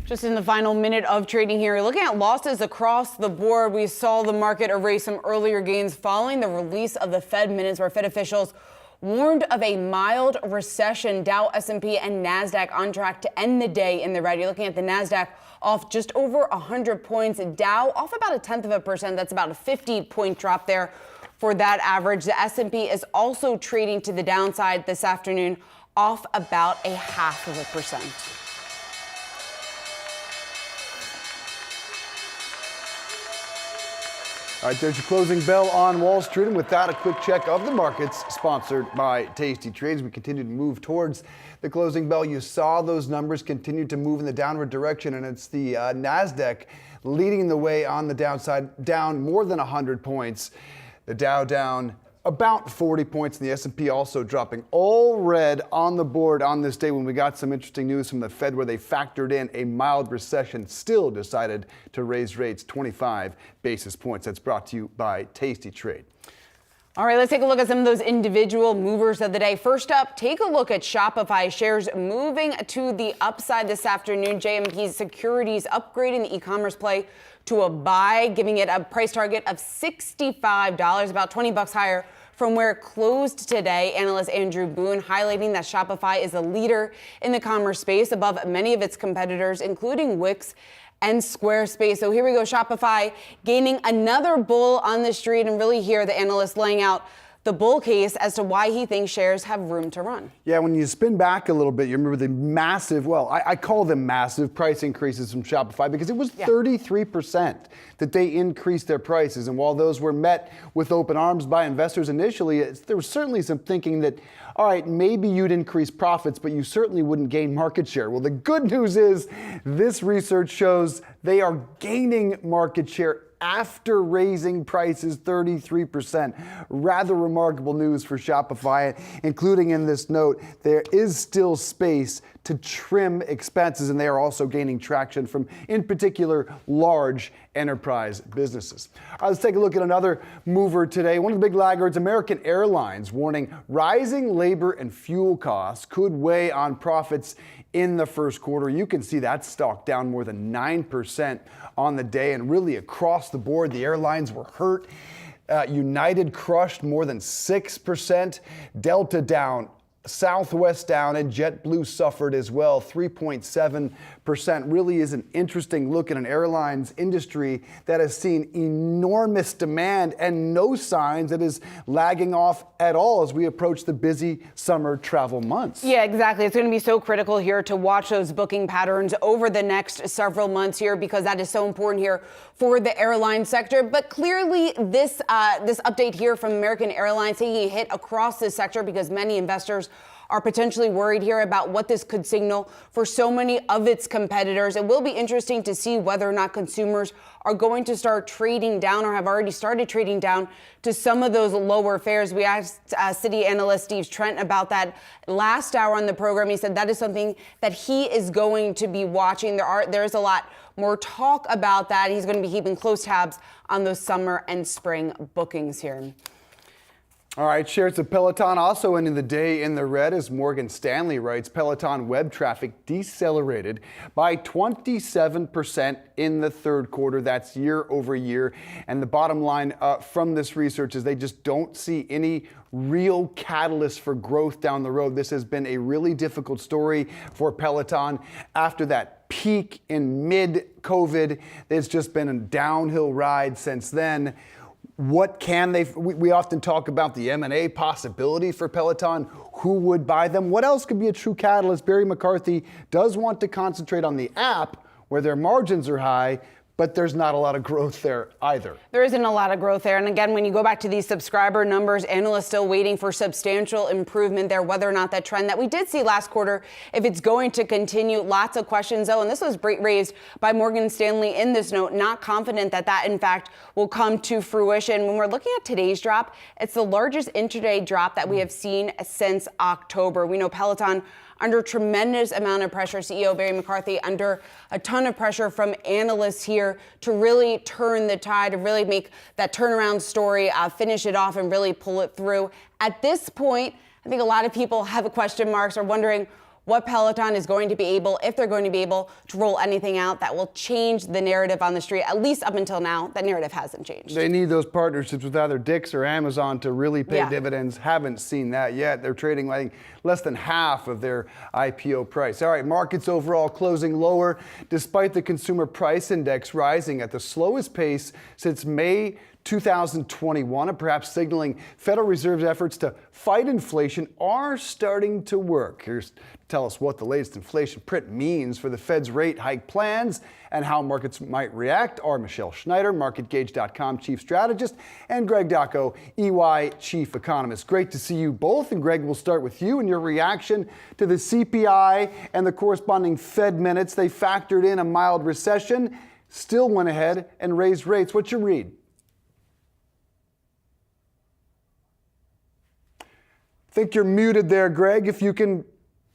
Just in the final minute of trading here, looking at losses across the board, we saw the market erase some earlier gains following the release of the Fed minutes, where Fed officials warned of a mild recession. Dow, S&P, and Nasdaq on track to end the day in the red. You're looking at the Nasdaq off just over 100 points. Dow off about 0.1%. That's about a 50-point drop there for that average. The S&P is also trading to the downside this afternoon, off about 0.5%. All right, there's your closing bell on Wall Street. And with that, a quick check of the markets, sponsored by Tasty Trades. We continue to move towards the closing bell. You saw those numbers continue to move in the downward direction, and it's the Nasdaq leading the way on the downside, down more than 100 points. The Dow down about 40 points, and the S&P also dropping. All red on the board on this day when we got some interesting news from the Fed, where they factored in a mild recession, still decided to raise rates 25 basis points. That's brought to you by Tasty Trade. All right, let's take a look at some of those individual movers of the day. First up, take a look at Shopify shares moving to the upside this afternoon. JMP Securities upgrading the e-commerce play to a buy, giving it a price target of $65, about $20 higher from where it closed today. Analyst Andrew Boone highlighting that Shopify is a leader in the commerce space above many of its competitors, including Wix and Squarespace. So here we go, Shopify gaining another bull on the street, and really here the analyst laying out the bull case as to why he thinks shares have room to run. Yeah, when you spin back a little bit, you remember the massive, well, I call them massive price increases from Shopify, because it was 33% that they increased their prices. And while those were met with open arms by investors initially, there was certainly some thinking that, all right, maybe you'd increase profits, but you certainly wouldn't gain market share. Well, the good news is this research shows they are gaining market share after raising prices 33%. Rather remarkable news for Shopify, including in this note, there is still space to trim expenses, and they are also gaining traction from, in particular, large enterprise businesses. All right, let's take a look at another mover today. One of the big laggards, American Airlines, warning rising labor and fuel costs could weigh on profits in the first quarter. You can see that stock down more than 9% on the day, and really across the board, the airlines were hurt. United crushed more than 6%, Delta down, Southwest down, and JetBlue suffered as well, 3.7%. Really is an interesting look at an airlines industry that has seen enormous demand and no signs that is lagging off at all as we approach the busy summer travel months. Yeah, exactly. It's going to be so critical here to watch those booking patterns over the next several months here, because that is so important here for the airline sector. But clearly this update here from American Airlines taking a hit across this sector, because many investors are potentially worried here about what this could signal for so many of its competitors. It will be interesting to see whether or not consumers are going to start trading down or have already started trading down to some of those lower fares. We asked Citi analyst Steve Trent about that last hour on the program. He said that is something that he is going to be watching. There is a lot more talk about that. He's going to be keeping close tabs on those summer and spring bookings here. All right, shares of Peloton also ending the day in the red, as Morgan Stanley writes Peloton web traffic decelerated by 27% in the third quarter. That's year over year. And the bottom line from this research is they just don't see any real catalyst for growth down the road. This has been a really difficult story for Peloton after that peak in mid-COVID. It's just been a downhill ride since then. What can they, we often talk about the M&A possibility for Peloton. Who would buy them? What else could be a true catalyst? Barry McCarthy does want to concentrate on the app where their margins are high, but there's not a lot of growth there either. There isn't a lot of growth there. And again, when you go back to these subscriber numbers, analysts still waiting for substantial improvement there, whether or not that trend that we did see last quarter, if it's going to continue. Lots of questions, though, and this was raised by Morgan Stanley in this note, not confident that that, in fact, will come to fruition. When we're looking at today's drop, it's the largest intraday drop that we have seen since October. We know Peloton under tremendous amount of pressure. CEO Barry McCarthy under a ton of pressure from analysts here to really turn the tide, to really make that turnaround story, finish it off and really pull it through. At this point, I think a lot of people have question marks, are wondering, what Peloton is going to be able, if they're going to be able to roll anything out that will change the narrative on the street. At least up until now, that narrative hasn't changed. They need those partnerships with either Dick's or Amazon to really pay dividends. Haven't seen that yet. They're trading, I think, less than half of their IPO price. All right, markets overall closing lower despite the consumer price index rising at the slowest pace since May 2021, and perhaps signaling Federal Reserve's efforts to fight inflation are starting to work. Here's to tell us what the latest inflation print means for the Fed's rate hike plans and how markets might react are Michelle Schneider, MarketGauge.com chief strategist, and Greg Dacco, EY chief economist. Great to see you both. And Greg, we'll start with you and your reaction to the CPI and the corresponding Fed minutes. They factored in a mild recession, still went ahead and raised rates. What's your read? Think you're muted there, Greg. If you can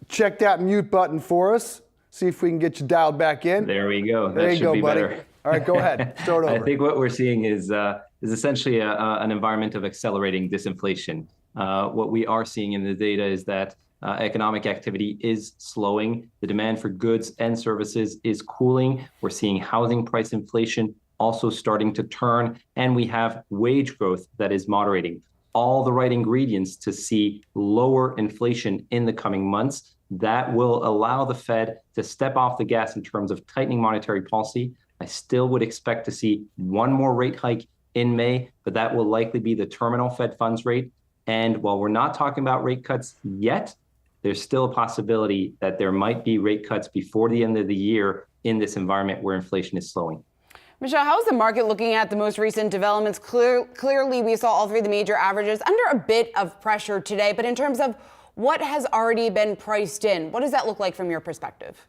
check that mute button for us, see if we can get you dialed back in. There we go. There That you should go, be buddy. better. All right, go ahead. Start over. I think what we're seeing is essentially an environment of accelerating disinflation. What we are seeing in the data is that economic activity is slowing. The demand for goods and services is cooling. We're seeing housing price inflation also starting to turn, and we have wage growth that is moderating. All the right ingredients to see lower inflation in the coming months. That will allow the Fed to step off the gas in terms of tightening monetary policy. I still would expect to see one more rate hike in May, but that will likely be the terminal Fed funds rate. And while we're not talking about rate cuts yet, there's still a possibility that there might be rate cuts before the end of the year in this environment where inflation is slowing. Michelle, how is the market looking at the most recent developments? Clearly, we saw all three of the major averages under a bit of pressure today. But in terms of what has already been priced in, what does that look like from your perspective?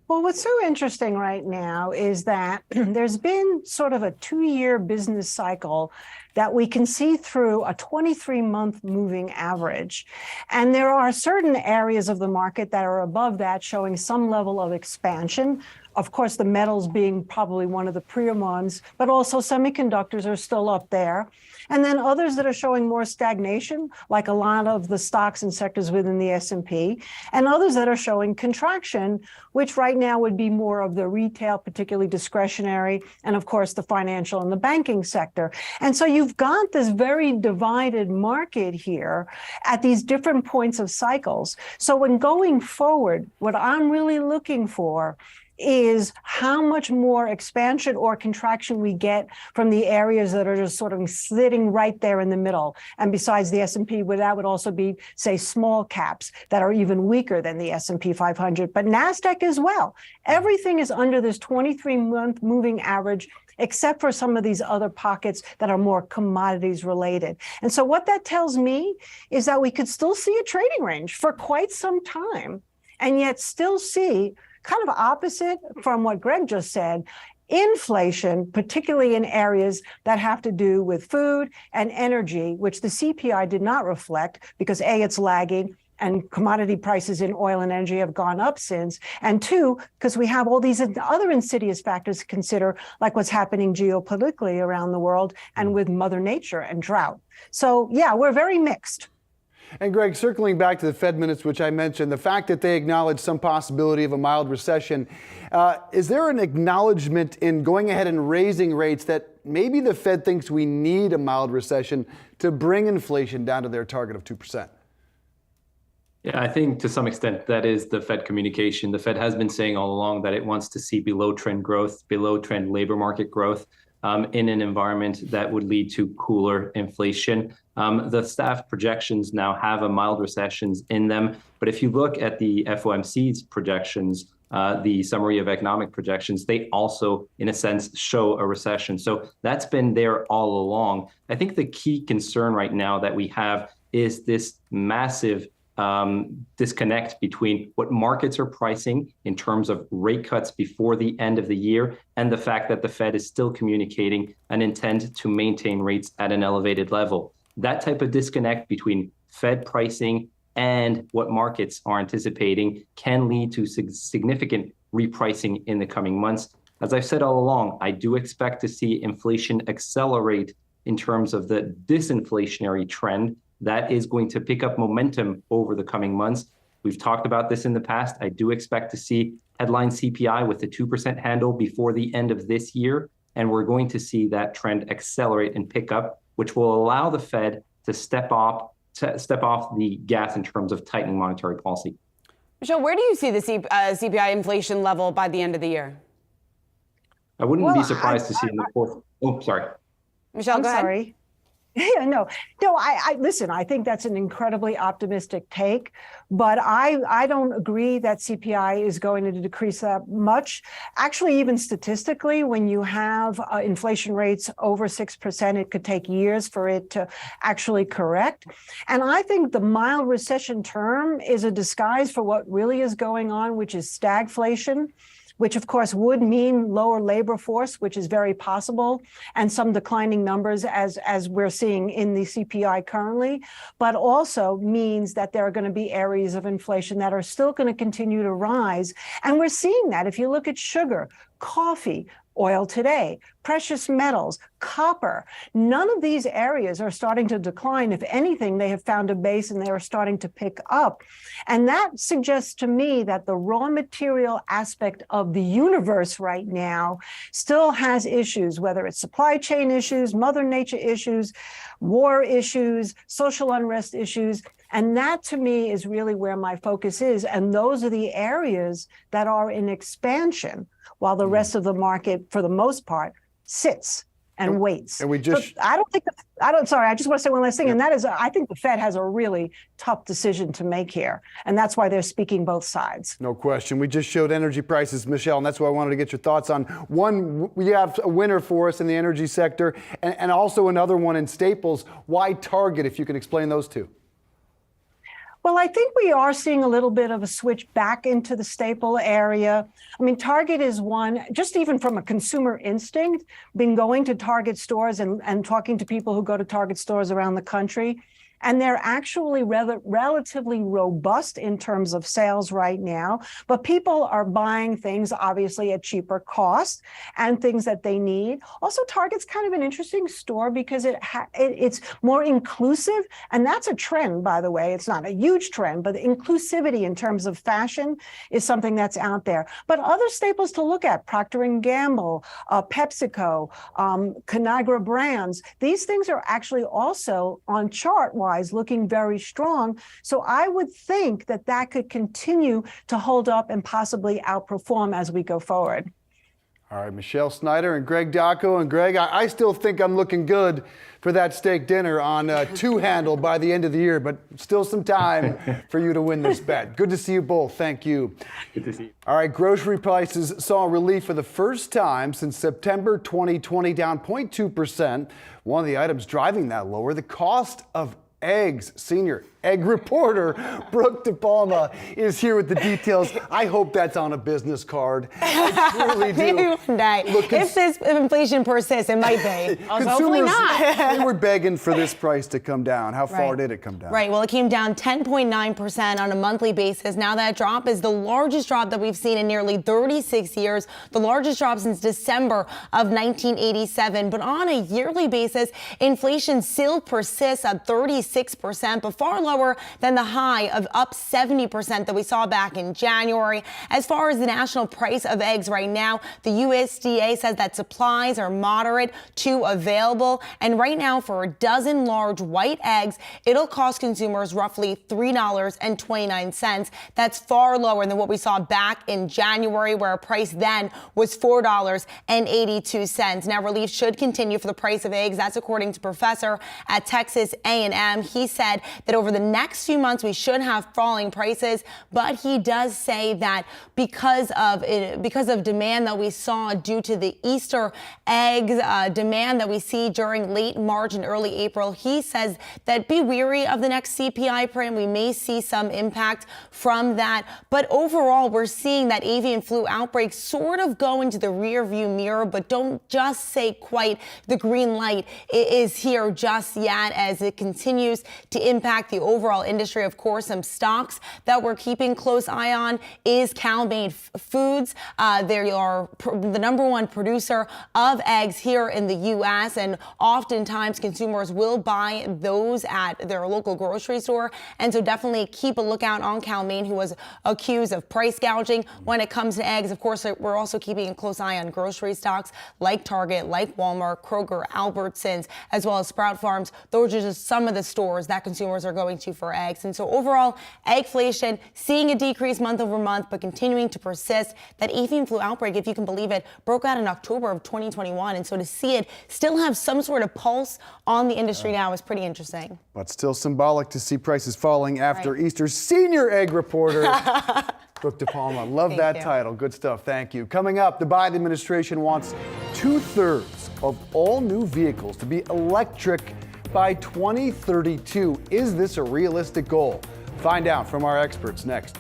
Well, what's so interesting right now is that there's been sort of a 2-year business cycle that we can see through a 23-month moving average. And there are certain areas of the market that are above that, showing some level of expansion. Of course, the metals being probably one of the premier ones, but also semiconductors are still up there. And then others that are showing more stagnation, like a lot of the stocks and sectors within the S&P, and others that are showing contraction, which right now would be more of the retail, particularly discretionary, and of course the financial and the banking sector. And so you've got this very divided market here at these different points of cycles. So when going forward, what I'm really looking for is how much more expansion or contraction we get from the areas that are just sort of sitting right there in the middle. And besides the S&P, that would also be, say, small caps that are even weaker than the S&P 500, but Nasdaq as well. Everything is under this 23-month moving average, except for some of these other pockets that are more commodities related. And so what that tells me is that we could still see a trading range for quite some time, and yet still see, kind of opposite from what Greg just said, inflation, particularly in areas that have to do with food and energy, which the CPI did not reflect because A, it's lagging, and commodity prices in oil and energy have gone up since. And two, because we have all these other insidious factors to consider, like what's happening geopolitically around the world and with Mother Nature and drought. So yeah, we're very mixed. And Greg, circling back to the Fed minutes, which I mentioned, the fact that they acknowledge some possibility of a mild recession, is there an acknowledgement in going ahead and raising rates that maybe the Fed thinks we need a mild recession to bring inflation down to their target of 2%? Yeah, I think to some extent that is the Fed communication. The Fed has been saying all along that it wants to see below trend growth, below trend labor market growth in an environment that would lead to cooler inflation. The staff projections now have a mild recessions in them. But if you look at the FOMC's projections, the summary of economic projections, they also, in a sense, show a recession. So that's been there all along. I think the key concern right now that we have is this massive disconnect between what markets are pricing in terms of rate cuts before the end of the year and the fact that the Fed is still communicating an intent to maintain rates at an elevated level. That type of disconnect between Fed pricing and what markets are anticipating can lead to significant repricing in the coming months. As I've said all along, I do expect to see inflation accelerate in terms of the disinflationary trend that is going to pick up momentum over the coming months. We've talked about this in the past. I do expect to see headline CPI with the 2% handle before the end of this year, and we're going to see that trend accelerate and pick up, which will allow the Fed to step off the gas in terms of tightening monetary policy. Michelle, where do you see the CPI inflation level by the end of the year? I wouldn't be surprised to see in the fourth. Oh, sorry. Michelle, go ahead. Sorry. Yeah, no, I listen, I think that's an incredibly optimistic take, but I don't agree that CPI is going to decrease that much. Actually, even statistically, when you have inflation rates over 6%, it could take years for it to actually correct. And I think the mild recession term is a disguise for what really is going on, which is stagflation, which of course would mean lower labor force, which is very possible, and some declining numbers as we're seeing in the CPI currently, but also means that there are going to be areas of inflation that are still going to continue to rise. And we're seeing that if you look at sugar, coffee, oil today, precious metals, copper. None of these areas are starting to decline. If anything, they have found a base and they are starting to pick up. And that suggests to me that the raw material aspect of the universe right now still has issues, whether it's supply chain issues, Mother Nature issues, war issues, social unrest issues. And that to me is really where my focus is. And those are the areas that are in expansion, while the rest of the market, for the most part, sits and waits. And we just, I just want to say one last thing. And that is, I think the Fed has a really tough decision to make here. And that's why they're speaking both sides. no question. We just showed energy prices, Michelle, and that's what I wanted to get your thoughts on. One, we have a winner for us in the energy sector, and also another one in staples. Why Target, if you can explain those two? Well, I think we are seeing a little bit of a switch back into the staple area. I mean, Target is one, just even from a consumer instinct, been going to Target stores and talking to people who go to Target stores around the country. And they're actually relatively robust in terms of sales right now. But people are buying things, obviously, at cheaper cost and things that they need. Also, Target's kind of an interesting store because it's more inclusive. And that's a trend, by the way. It's not a huge trend, but inclusivity in terms of fashion is something that's out there. But other staples to look at, Procter & Gamble, PepsiCo, Conagra Brands, these things are actually also on chart-wise looking very strong. So I would think that that could continue to hold up and possibly outperform as we go forward. All right, Michelle Snyder and Greg Dacco. And Greg, I still think I'm looking good for that steak dinner on two handle by the end of the year, but still some time for you to win this bet. Good to see you both. Thank you. Good to see you. All right, grocery prices saw relief for the first time since September 2020, down 0.2%. One of the items driving that lower, the cost of eggs. Senior egg reporter Brooke DePalma is here with the details. I hope that's on a business card. I truly do. Maybe one day. Look, if this inflation persists, it might be. Hopefully not. They were begging for this price to come down. How far did it come down? Right. Well, it came down 10.9% on a monthly basis. Now that drop is the largest drop that we've seen in nearly 36 years, the largest drop since December of 1987. But on a yearly basis, inflation still persists at 36%, but far lower than the high of up 70% that we saw back in January. As far as the national price of eggs right now, the USDA says that supplies are moderate to available. And right now, for a dozen large white eggs, it'll cost consumers roughly $3.29. That's far lower than what we saw back in January, where a price then was $4.82. Now, relief should continue for the price of eggs. That's according to Professor at Texas A&M. He said that over the next few months, we should have falling prices, but he does say that because of demand that we saw due to the Easter eggs demand that we see during late March and early April, he says that be wary of the next CPI print. We may see some impact from that, but overall, we're seeing that avian flu outbreak sort of go into the rear view mirror, but don't just say quite the green light is here just yet as it continues to impact the overall industry. Of course, some stocks that we're keeping close eye on is Cal-Maine Foods. They are the #1 producer of eggs here in the U.S., and oftentimes consumers will buy those at their local grocery store. And so definitely keep a lookout on Cal-Maine, who was accused of price gouging when it comes to eggs. Of course, we're also keeping a close eye on grocery stocks like Target, like Walmart, Kroger, Albertsons, as well as Sprout Farms. Those are just some of the stores that consumers are going to for eggs. And so overall, eggflation seeing a decrease month over month, but continuing to persist. That avian flu outbreak, if you can believe it, broke out in October of 2021. And so to see it still have some sort of pulse on the industry now is pretty interesting. But still symbolic to see prices falling after Easter's senior egg reporter, Brooke DePalma. Love that title. Good stuff. Thank you. Coming up, the Biden administration wants 2/3 of all new vehicles to be electric by 2032. Is this a realistic goal? Find out from our experts next.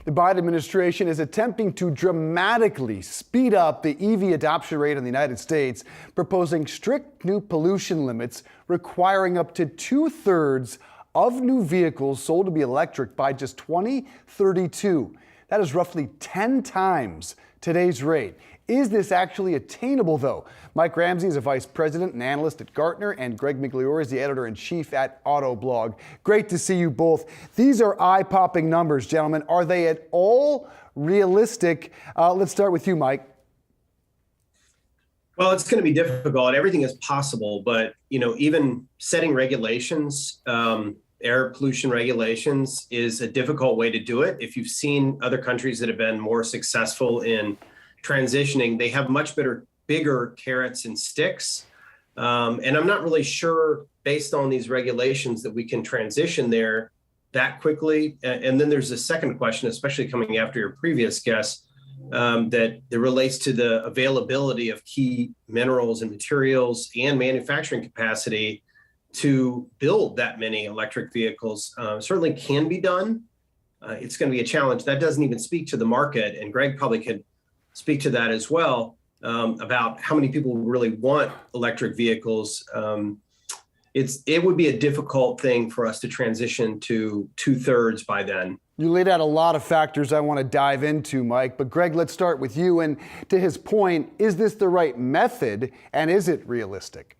The Biden administration is attempting to dramatically speed up the EV adoption rate in the United States, proposing strict new pollution limits requiring up to 2/3 of new vehicles sold to be electric by just 2032. That is roughly 10 times today's rate. Is this actually attainable, though? Mike Ramsey is a vice president and analyst at Gartner, and Greg Migliore is the editor-in-chief at Autoblog. Great to see you both. These are eye-popping numbers, gentlemen. Are they at all realistic? Let's start with you, Mike. Well, it's going to be difficult. Everything is possible, but even setting regulations, air pollution regulations, is a difficult way to do it. If you've seen other countries that have been more successful in transitioning, they have much bigger carrots and sticks. And I'm not really sure, based on these regulations, that we can transition there that quickly. And then there's a second question, especially coming after your previous guest, that relates to the availability of key minerals and materials and manufacturing capacity to build that many electric vehicles. Certainly can be done. It's going to be a challenge. That doesn't even speak to the market, and Greg probably could speak to that as well, about how many people really want electric vehicles. It would be a difficult thing for us to transition to 2/3 by then. You laid out a lot of factors I want to dive into, Mike, but Greg, let's start with you. And to his point, is this the right method, and is it realistic?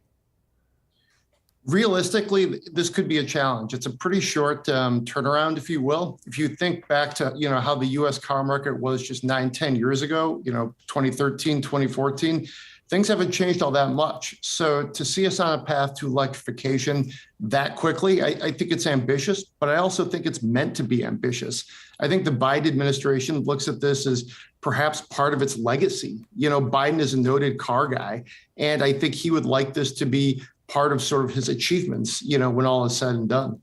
Realistically, this could be a challenge. It's a pretty short turnaround, if you will. If you think back to, how the U.S. car market was just 9-10 years ago, 2013, 2014, things haven't changed all that much. So to see us on a path to electrification that quickly, I think it's ambitious, but I also think it's meant to be ambitious. I think the Biden administration looks at this as perhaps part of its legacy. Biden is a noted car guy, and I think he would like this to be part of sort of his achievements, when all is said and done.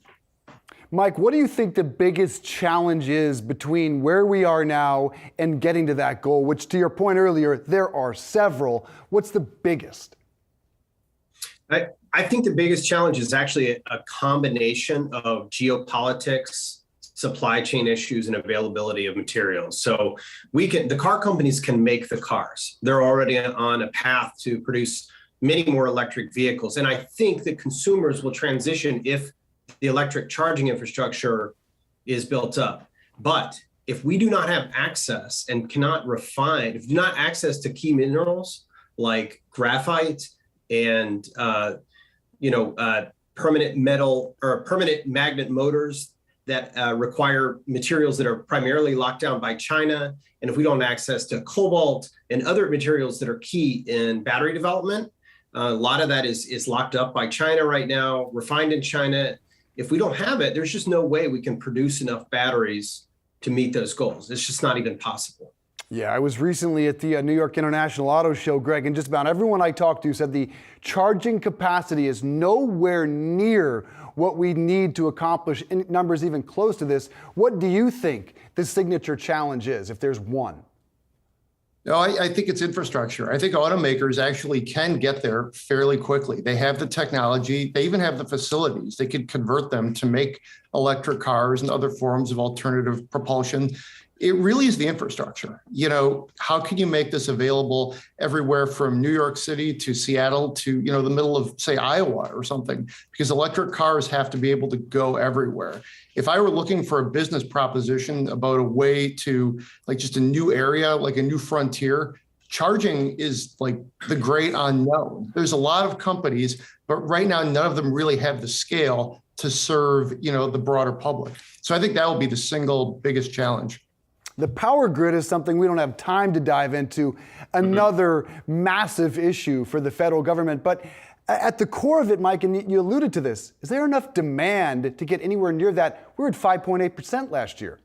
Mike, what do you think the biggest challenge is between where we are now and getting to that goal, which to your point earlier, there are several. What's the biggest? I think the biggest challenge is actually a combination of geopolitics, supply chain issues, and availability of materials. So the car companies can make the cars. They're already on a path to produce many more electric vehicles. And I think that consumers will transition if the electric charging infrastructure is built up. But if we do not have access and cannot refine, if we do not access to key minerals like graphite and permanent metal or permanent magnet motors that require materials that are primarily locked down by China, and if we don't have access to cobalt and other materials that are key in battery development, a lot of that is locked up by China right now, refined in China. If we don't have it, there's just no way we can produce enough batteries to meet those goals. It's just not even possible. Yeah, I was recently at the New York International Auto Show, Greg, and just about everyone I talked to said the charging capacity is nowhere near what we need to accomplish in numbers even close to this. What do you think the signature challenge is, if there's one? No, I think it's infrastructure. I think automakers actually can get there fairly quickly. They have the technology. They even have the facilities. They could convert them to make electric cars and other forms of alternative propulsion. It really is the infrastructure. How can you make this available everywhere from New York City to Seattle to, the middle of, say, Iowa or something? Because electric cars have to be able to go everywhere. If I were looking for a business proposition about a way to, like, just a new area, like a new frontier, charging is like the great unknown. There's a lot of companies, but right now, none of them really have the scale to serve, the broader public. So I think that will be the single biggest challenge. The power grid is something we don't have time to dive into, another massive issue for the federal government. But at the core of it, Mike, and you alluded to this, is there enough demand to get anywhere near that? We were at 5.8% last year.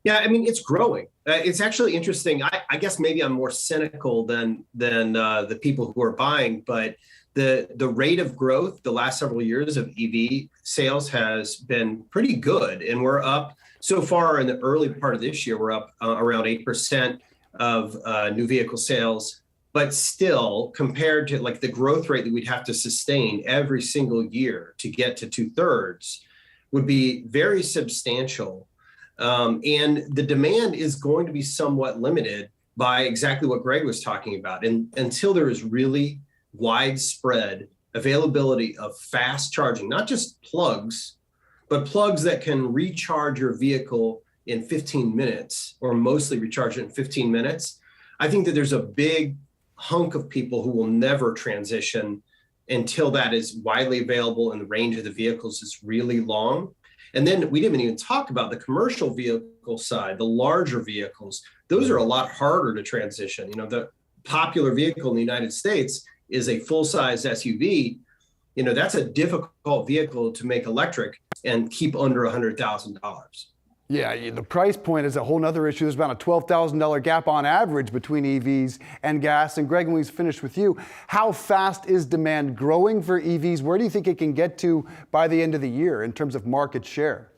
Yeah, I mean, it's growing. It's actually interesting. I guess maybe I'm more cynical than the people who are buying, but the rate of growth the last several years of EV sales has been pretty good, and we're up. So far in the early part of this year, we're up around 8% of new vehicle sales, but still compared to like the growth rate that we'd have to sustain every single year to get to 2/3 would be very substantial. And the demand is going to be somewhat limited by exactly what Greg was talking about. And until there is really widespread availability of fast charging, not just plugs, but plugs that can recharge your vehicle in 15 minutes or mostly recharge it in 15 minutes. I think that there's a big hunk of people who will never transition until that is widely available and the range of the vehicles is really long. And then we didn't even talk about the commercial vehicle side, the larger vehicles. Those are a lot harder to transition. The popular vehicle in the United States is a full-size SUV. That's a difficult vehicle to make electric and keep under $100,000. Yeah, the price point is a whole other issue. There's about a $12,000 gap on average between EVs and gas. And Greg, when we finish with you, how fast is demand growing for EVs? Where do you think it can get to by the end of the year in terms of market share?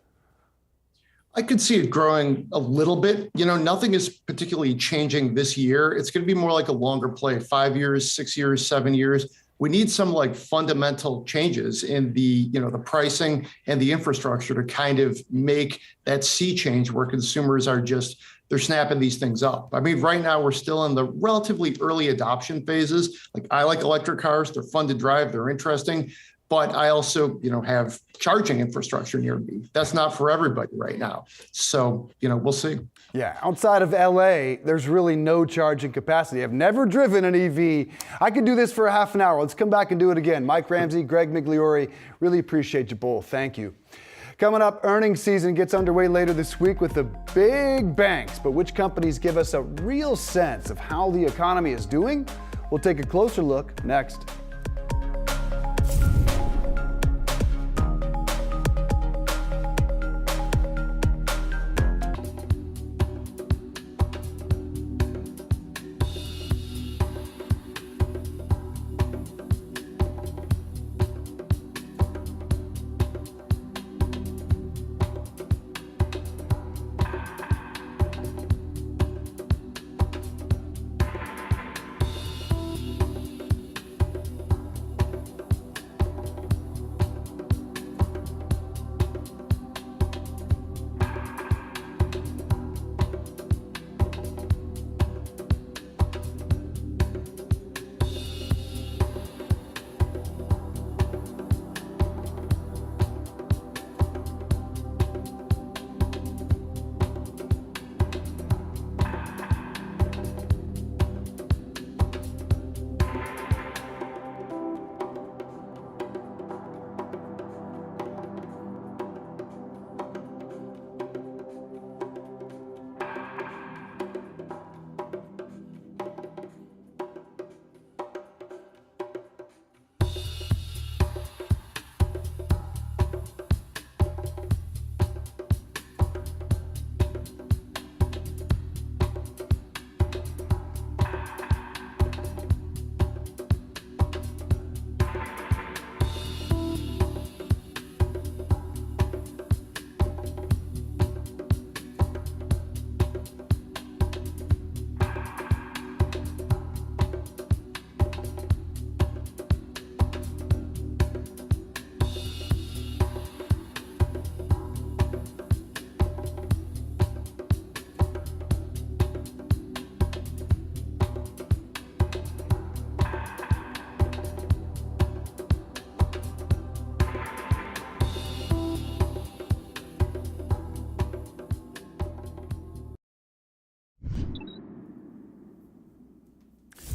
I could see it growing a little bit. Nothing is particularly changing this year. It's going to be more like a longer play, 5 years, 6 years, 7 years. We need some like fundamental changes in the pricing and the infrastructure to kind of make that sea change where consumers are they're snapping these things up. I mean, right now we're still in the relatively early adoption phases. Like, I like electric cars. They're fun to drive. They're interesting. But I also, have charging infrastructure near me. That's not for everybody right now. So, we'll see. Yeah, outside of LA, there's really no charging capacity. I've never driven an EV. I could do this for a half an hour. Let's come back and do it again. Mike Ramsey, Greg Migliore, really appreciate you both. Thank you. Coming up, earnings season gets underway later this week with the big banks. But which companies give us a real sense of how the economy is doing? We'll take a closer look next.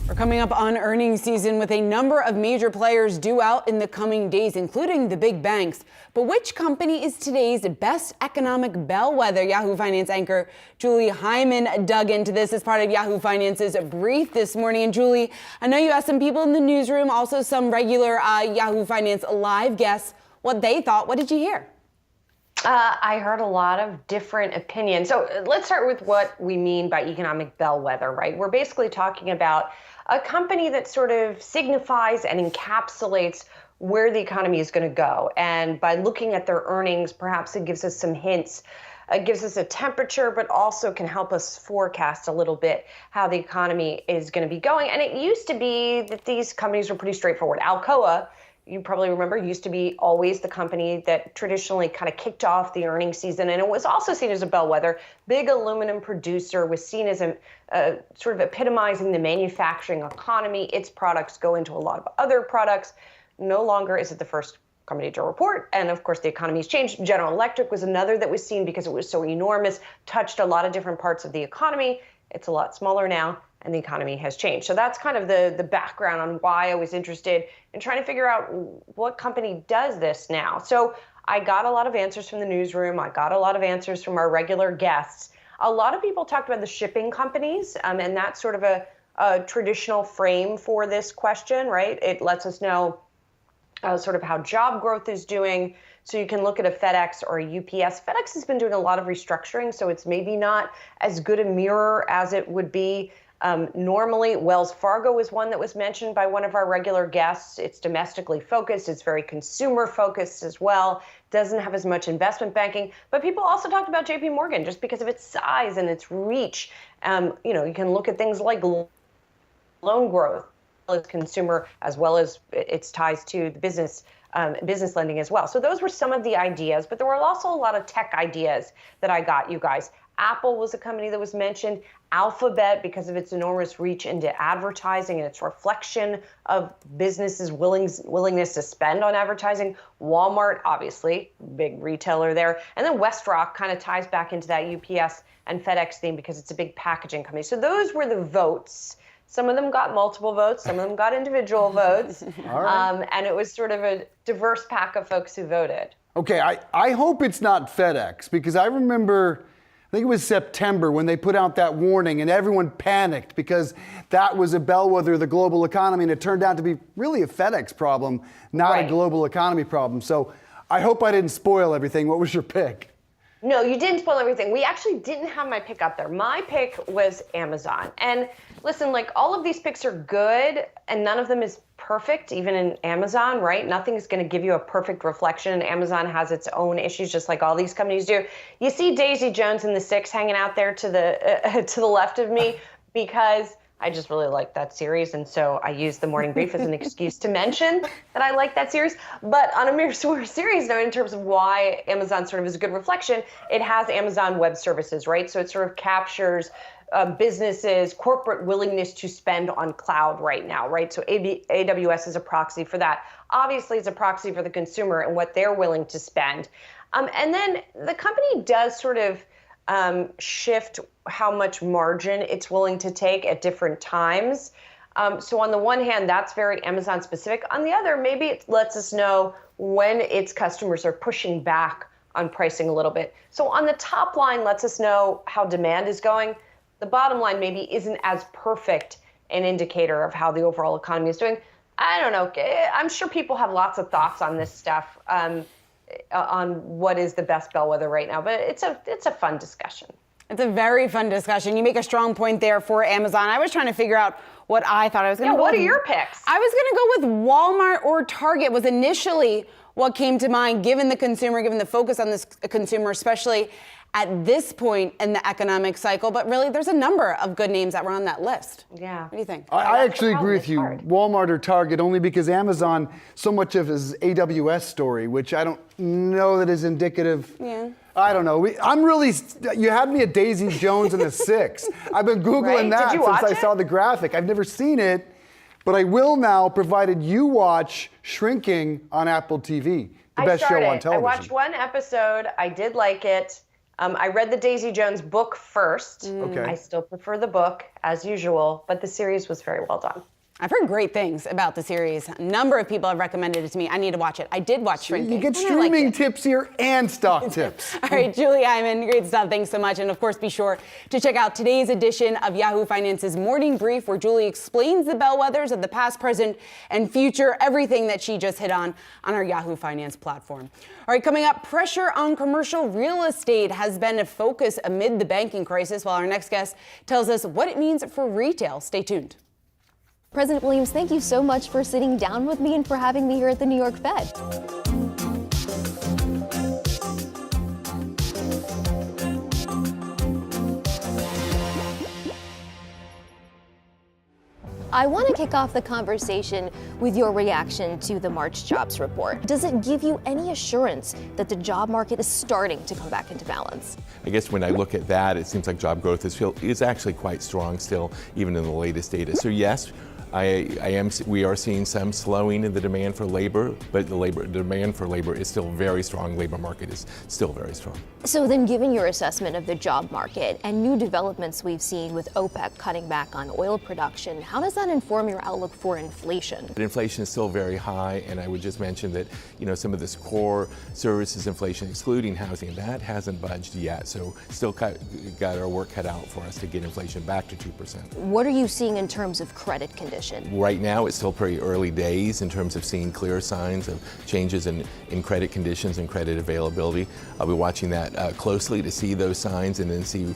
We're coming up on earnings season with a number of major players due out in the coming days, including the big banks. But which company is today's best economic bellwether? Yahoo Finance anchor Julie Hyman dug into this as part of Yahoo Finance's brief this morning. And Julie, I know you asked some people in the newsroom, also some regular Yahoo Finance live guests, what they thought. What did you hear? I heard a lot of different opinions. So let's start with what we mean by economic bellwether, right? We're basically talking about a company that sort of signifies and encapsulates where the economy is going to go. And by looking at their earnings, perhaps it gives us some hints. It gives us a temperature, but also can help us forecast a little bit how the economy is going to be going. And it used to be that these companies were pretty straightforward. Alcoa, you probably remember, used to be always the company that traditionally kind of kicked off the earnings season. And it was also seen as a bellwether. Big aluminum producer, was seen as a sort of epitomizing the manufacturing economy. Its products go into a lot of other products. No longer is it the first company to report. And of course, the economy has changed. General Electric was another that was seen because it was so enormous, touched a lot of different parts of the economy. It's a lot smaller now, and the economy has changed. So that's kind of the background on why I was interested in trying to figure out what company does this now. So I got a lot of answers from the newsroom. I got a lot of answers from our regular guests. A lot of people talked about the shipping companies, and that's sort of a traditional frame for this question, right? It lets us know sort of how job growth is doing. So you can look at a FedEx or a UPS. FedEx has been doing a lot of restructuring, so it's maybe not as good a mirror as it would be normally. Wells Fargo is one that was mentioned by one of our regular guests. It's domestically focused. It's very consumer focused as well. Doesn't have as much investment banking. But people also talked about JP Morgan just because of its size and its reach. You can look at things like loan growth, as consumer, as well as its ties to the business lending as well. So those were some of the ideas, but there were also a lot of tech ideas that I got, you guys. Apple was a company that was mentioned. Alphabet, because of its enormous reach into advertising and its reflection of businesses' willingness to spend on advertising. Walmart, obviously, big retailer there. And then WestRock kind of ties back into that UPS and FedEx theme because it's a big packaging company. So those were the votes. Some of them got multiple votes, some of them got individual votes. And it was sort of a diverse pack of folks who voted. Okay, I hope it's not FedEx, because I remember, I think it was September, when they put out that warning and everyone panicked because that was a bellwether of the global economy, and it turned out to be really a FedEx problem, not a global economy problem. So I hope I didn't spoil everything. What was your pick? No, you didn't spoil everything. We actually didn't have my pick up there. My pick was Amazon. And listen, like, all of these picks are good and none of them is perfect, even in Amazon, right? Nothing's going to give you a perfect reflection. And Amazon has its own issues, just like all these companies do. You see Daisy Jones and the Six hanging out there to the left of me because I just really like that series, and so I use the morning brief as an excuse to mention that I like that series. But on a mere serious note, in terms of why Amazon sort of is a good reflection, it has Amazon Web Services, right? So it sort of captures businesses' corporate willingness to spend on cloud right now, right? So AWS is a proxy for that. Obviously, it's a proxy for the consumer and what they're willing to spend. And then the company does sort of shift how much margin it's willing to take at different times. So on the one hand, that's very Amazon specific. On the other, maybe it lets us know when its customers are pushing back on pricing a little bit. So on the top line, lets us know how demand is going. The bottom line maybe isn't as perfect an indicator of how the overall economy is doing. I don't know. I'm sure people have lots of thoughts on this stuff, on what is the best bellwether right now, but it's a fun discussion. It's a very fun discussion. You make a strong point there for Amazon. I was trying to figure out what I thought I was going to go. What are your picks? I was going to go with Walmart or Target was initially what came to mind, given the consumer, given the focus on this consumer, especially at this point in the economic cycle. But really, there's a number of good names that were on that list. Yeah. What do you think? I actually agree with you, Walmart or Target, only because Amazon, so much of his AWS story, which I don't know that is indicative. Yeah. I don't know. You had me at Daisy Jones and the Six. I've been Googling that since I saw the graphic. I've never seen it, but I will now, provided you watch Shrinking on Apple TV, the best show on television. I watched one episode. I did like it. I read the Daisy Jones book first. Okay. I still prefer the book, as usual, but the series was very well done. I've heard great things about the series. A number of people have recommended it to me. I need to watch it. I did watch Shrinking. You get streaming tips here and stock tips. All right, Julie Hyman, great stuff. Thanks so much. And of course, be sure to check out today's edition of Yahoo Finance's Morning Brief, where Julie explains the bellwethers of the past, present, and future, everything that she just hit on our Yahoo Finance platform. All right, coming up, pressure on commercial real estate has been a focus amid the banking crisis, while our next guest tells us what it means for retail. Stay tuned. President Williams, thank you so much for sitting down with me and for having me here at the New York Fed. I want to kick off the conversation with your reaction to the March jobs report. Does it give you any assurance that the job market is starting to come back into balance? I guess when I look at that, it seems like job growth is actually quite strong still, even in the latest data. So yes, we are seeing some slowing in the demand for labor, but the demand for labor is still very strong. Labor market is still very strong. So then, given your assessment of the job market and new developments we've seen with OPEC cutting back on oil production, how does that inform your outlook for inflation? But inflation is still very high, and I would just mention that some of this core services inflation, excluding housing, that hasn't budged yet. So still got our work cut out for us to get inflation back to 2%. What are you seeing in terms of credit conditions? Right now, it's still pretty early days in terms of seeing clear signs of changes in credit conditions and credit availability. I'll be watching that closely to see those signs and then see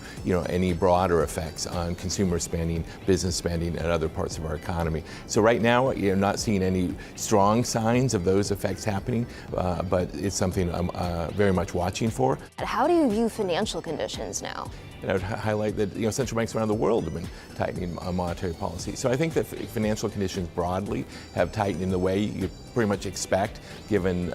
any broader effects on consumer spending, business spending, and other parts of our economy. So right now, you're not seeing any strong signs of those effects happening, but it's something I'm very much watching for. How do you view financial conditions now? And I would highlight that central banks around the world have been tightening monetary policy. So I think that financial conditions broadly have tightened in the way you pretty much expect, given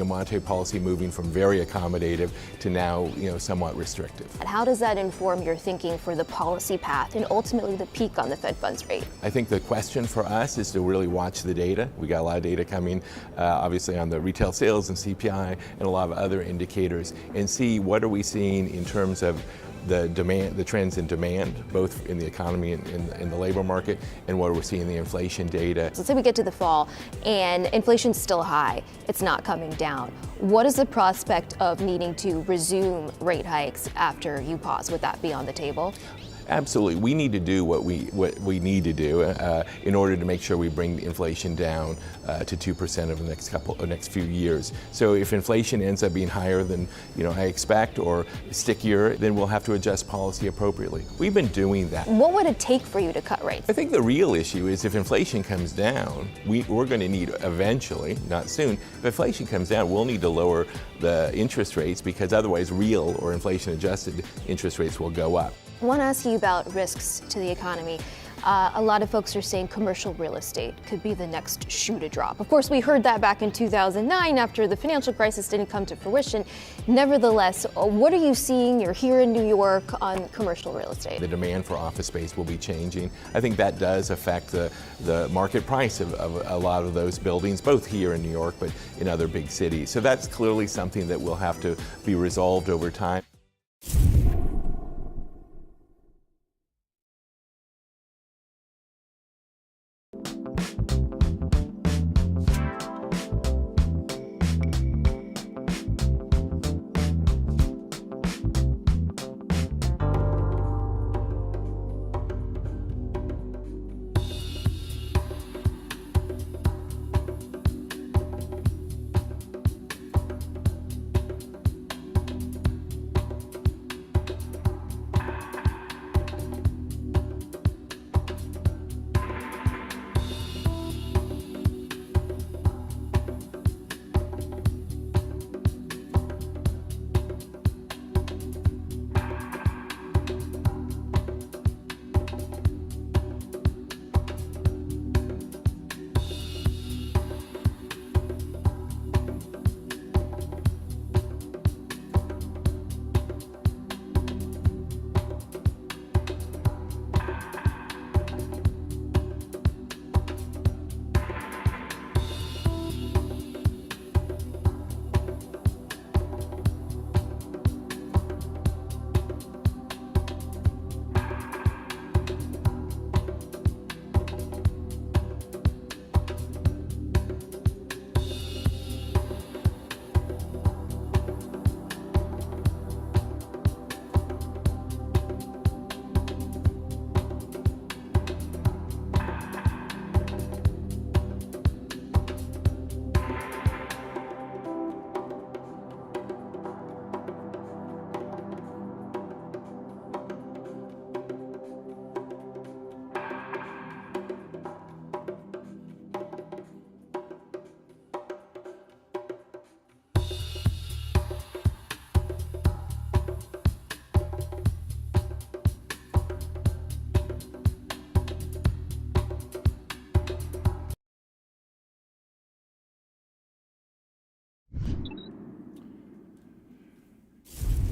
monetary policy moving from very accommodative to now somewhat restrictive. And how does that inform your thinking for the policy path and ultimately the peak on the Fed funds rate? I think the question for us is to really watch the data. We got a lot of data coming, obviously on the retail sales and CPI and a lot of other indicators, and see what are we seeing in terms of the demand, the trends in demand, both in the economy and in the labor market, and what we're seeing in the inflation data. Let's say we get to the fall and inflation's still high, it's not coming down. What is the prospect of needing to resume rate hikes after you pause? Would that be on the table? Absolutely. We need to do what we need to do in order to make sure we bring inflation down to 2% over the next few years. So if inflation ends up being higher than I expect or stickier, then we'll have to adjust policy appropriately. We've been doing that. What would it take for you to cut rates? I think the real issue is if inflation comes down, we're going to need eventually, not soon, if inflation comes down, we'll need to lower the interest rates because otherwise real or inflation adjusted interest rates will go up. I want to ask you about risks to the economy. A lot of folks are saying commercial real estate could be the next shoe to drop. Of course, we heard that back in 2009 after the financial crisis didn't come to fruition. Nevertheless, what are you seeing? You're here in New York on commercial real estate. The demand for office space will be changing. I think that does affect the market price of a lot of those buildings, both here in New York, but in other big cities. So that's clearly something that will have to be resolved over time.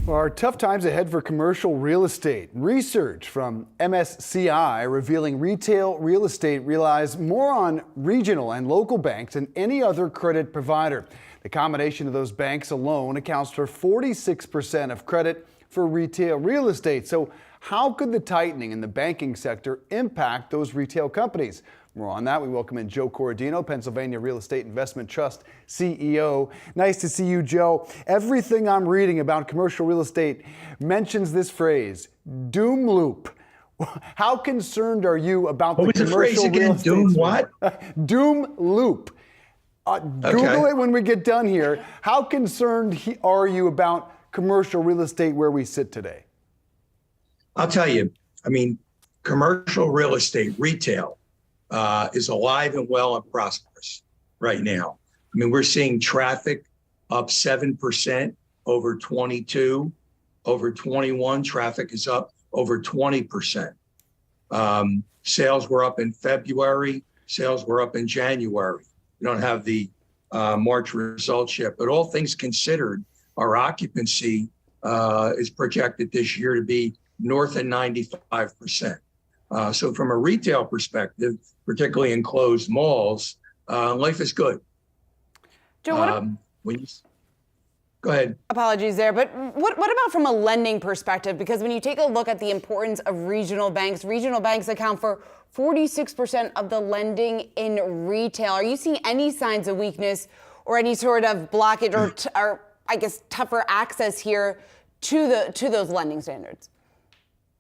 Are tough times ahead for commercial real estate. Research from MSCI revealing retail real estate relies more on regional and local banks than any other credit provider. The combination of those banks alone accounts for 46% of credit for retail real estate. So how could the tightening in the banking sector impact those retail companies? More on that. We welcome in Joe Corradino, Pennsylvania Real Estate Investment Trust CEO. Nice to see you, Joe. Everything I'm reading about commercial real estate mentions this phrase, doom loop. How concerned are you about the commercial real estate? Doom what? Doom loop. Google it when we get done here. How concerned are you about commercial real estate where we sit today? I'll tell you, commercial real estate, retail, is alive and well and prosperous right now. We're seeing traffic up 7% over 22. Over 21, traffic is up over 20%. Sales were up in February. Sales were up in January. We don't have the March results yet, but all things considered, our occupancy is projected this year to be north of 95%. So from a retail perspective, particularly in closed malls, life is good. Joe, go ahead. Apologies there, but what about from a lending perspective? Because when you take a look at the importance of regional banks account for 46% of the lending in retail. Are you seeing any signs of weakness or any sort of blockage or I guess tougher access here to those lending standards?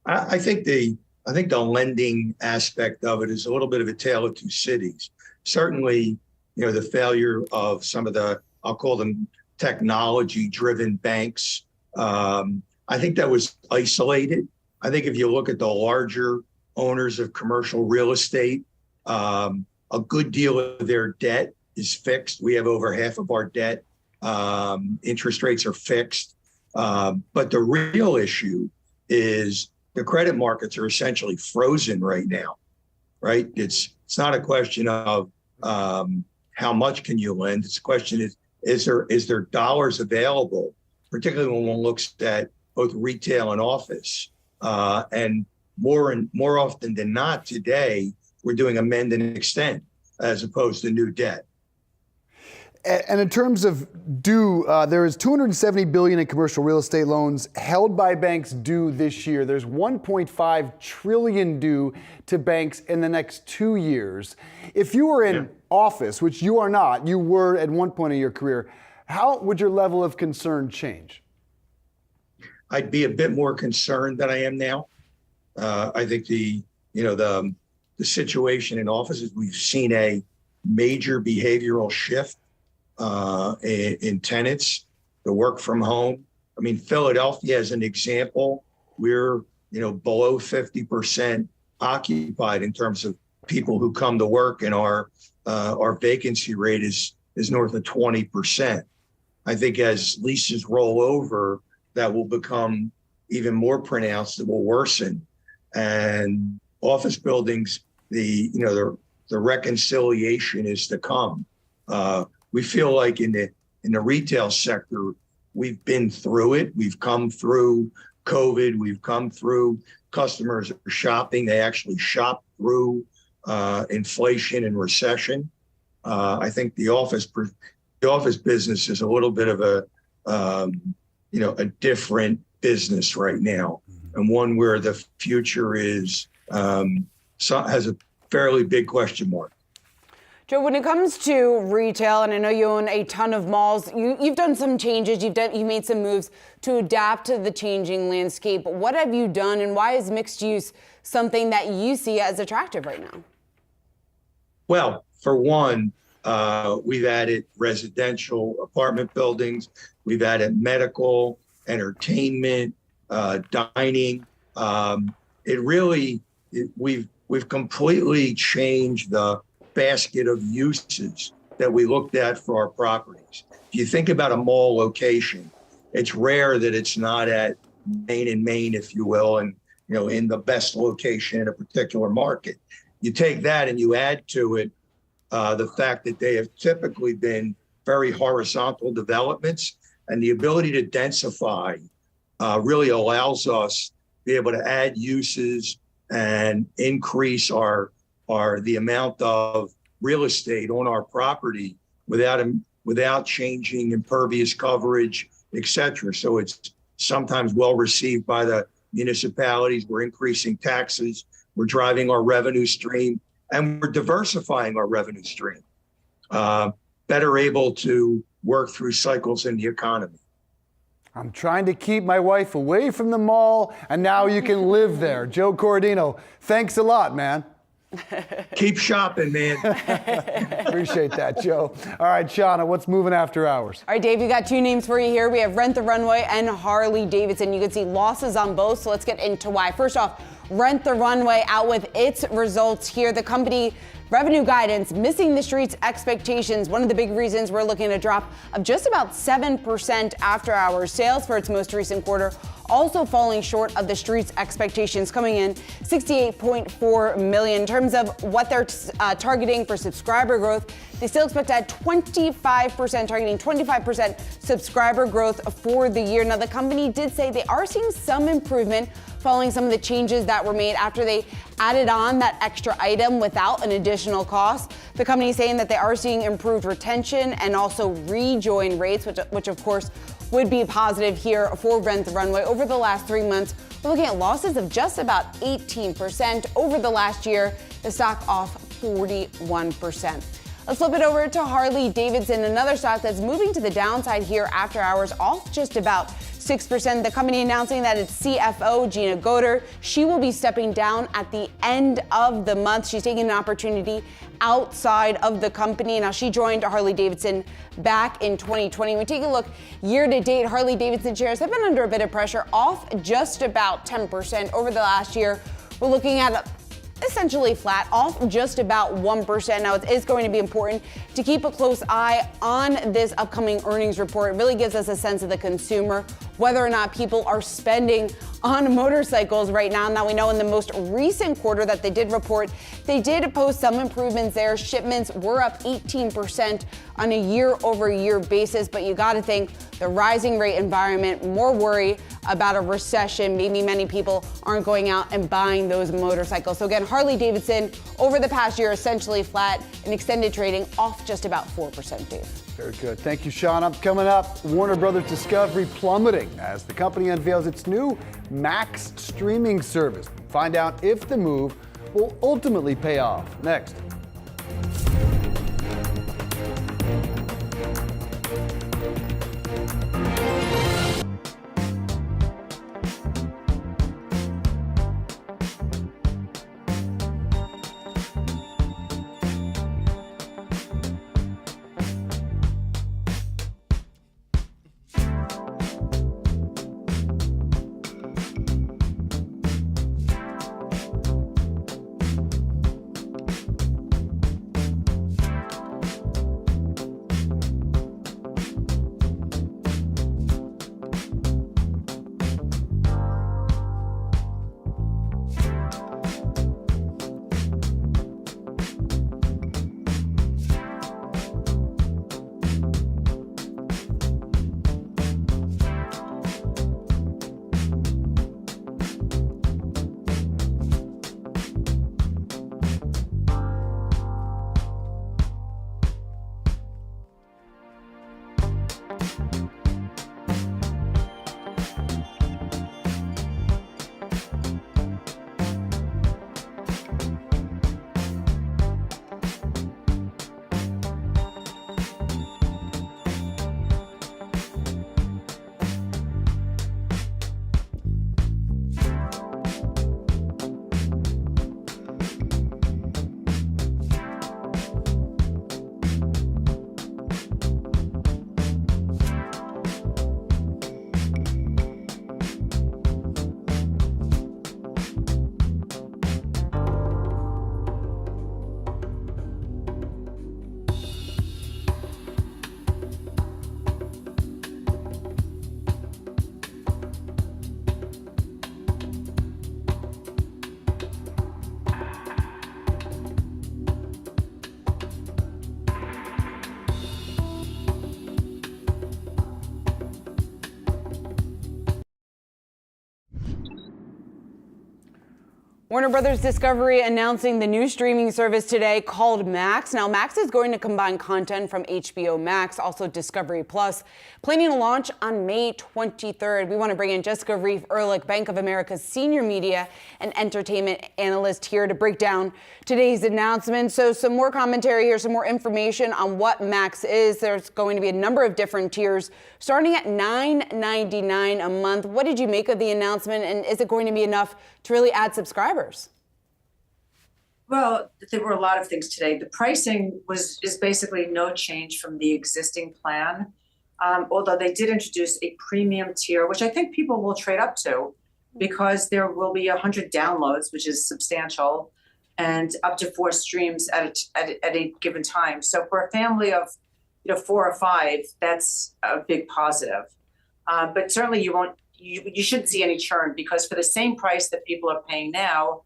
I think the lending aspect of it is a little bit of a tale of two cities. Certainly, the failure of some of the, I'll call them technology-driven banks. I think that was isolated. I think if you look at the larger owners of commercial real estate, a good deal of their debt is fixed. We have over half of our debt. Interest rates are fixed. But the real issue is the credit markets are essentially frozen right now, right? It's not a question of how much can you lend. It's a question is there dollars available, particularly when one looks at both retail and office. And more often than not today, we're doing amend and extend as opposed to new debt. And in terms of due, there is $270 billion in commercial real estate loans held by banks due this year. There's $1.5 trillion due to banks in the next 2 years. If you were in office, which you are not, you were at one point in your career, how would your level of concern change? I'd be a bit more concerned than I am now. I think the situation in offices, we've seen a major behavioral shift in tenants, the work from home. I mean, Philadelphia as an example, we're below 50% occupied in terms of people who come to work, and our vacancy rate is north of 20%. I think as leases roll over, that will become even more pronounced. It will worsen. And office buildings, the reconciliation is to come. We feel like in the retail sector, we've been through it. We've come through COVID. We've come through customers are shopping. They actually shop through inflation and recession. I think the office business is a little bit of a different business right now, and one where the future is has a fairly big question mark. Joe, when it comes to retail, and I know you own a ton of malls, you've done some changes, you've made some moves to adapt to the changing landscape. What have you done, and why is mixed use something that you see as attractive right now? Well, for one, we've added residential apartment buildings, we've added medical, entertainment, dining. We've completely changed the basket of uses that we looked at for our properties. If you think about a mall location, it's rare that it's not at Main and Main, if you will, and in the best location in a particular market. You take that and you add to it the fact that they have typically been very horizontal developments, and the ability to densify really allows us to be able to add uses and increase the amount of real estate on our property without changing impervious coverage, et cetera. So it's sometimes well received by the municipalities. We're increasing taxes, we're driving our revenue stream, and we're diversifying our revenue stream. Better able to work through cycles in the economy. I'm trying to keep my wife away from the mall, and now you can live there. Joe Corradino, thanks a lot, man. Keep shopping, man. Appreciate that, Joe. All right, Shauna, what's moving after hours? All right, Dave, we got two names for you here. We have Rent the Runway and Harley Davidson. You can see losses on both, so let's get into why. First off, Rent the Runway out with its results here. The company revenue guidance missing the street's expectations. One of the big reasons we're looking at a drop of just about 7% after hours. Sales for its most recent quarter also falling short of the street's expectations, coming in 68.4 million. In terms of what they're targeting for subscriber growth, they still expect to add 25%, targeting 25% subscriber growth for the year. Now, the company did say they are seeing some improvement following some of the changes that were made after they added on that extra item without an additional cost. The company is saying that they are seeing improved retention and also rejoin rates, which of course would be positive here for Rent the Runway. Over the last 3 months, we're looking at losses of just about 18%. Over the last year, the stock off 41%. Let's flip it over to Harley-Davidson, another stock that's moving to the downside here after hours, off just about 6%. The company announcing that its CFO, Gina Goder, she will be stepping down at the end of the month. She's taking an opportunity outside of the company. Now, she joined Harley-Davidson back in 2020. When we take a look year to date, Harley-Davidson shares have been under a bit of pressure, off just about 10% over the last year. We're looking at essentially flat, off just about 1%. Now, it is going to be important to keep a close eye on this upcoming earnings report. It really gives us a sense of the consumer, whether or not people are spending on motorcycles right now. Now, we know in the most recent quarter that they did report, they did post some improvements there. Shipments were up 18% on a year-over-year basis, but you got to think the rising rate environment, more worry about a recession. Maybe many people aren't going out and buying those motorcycles. So again, Harley-Davidson over the past year essentially flat, and extended trading off just about 4%, Dave. Very good. Thank you, Sean. Coming up, Warner Brothers Discovery plummeting as the company unveils its new Max streaming service. Find out if the move will ultimately pay off. Next. Warner Brothers Discovery announcing the new streaming service today called Max. Now, Max is going to combine content from HBO Max, also Discovery Plus, planning to launch on May 23rd. We want to bring in Jessica Reif-Ehrlich, Bank of America's senior media and entertainment analyst, here to break down today's announcement. So some more commentary here, some more information on what Max is. There's going to be a number of different tiers, starting at $9.99 a month. What did you make of the announcement, and is it going to be enough to really add subscribers? Well, there were a lot of things today. The pricing is basically no change from the existing plan, although they did introduce a premium tier, which I think people will trade up to, because there will be 100 downloads, which is substantial, and up to 4 streams at a given time. So for a family of 4 or 5, that's a big positive. But certainly you you shouldn't see any churn, because for the same price that people are paying now,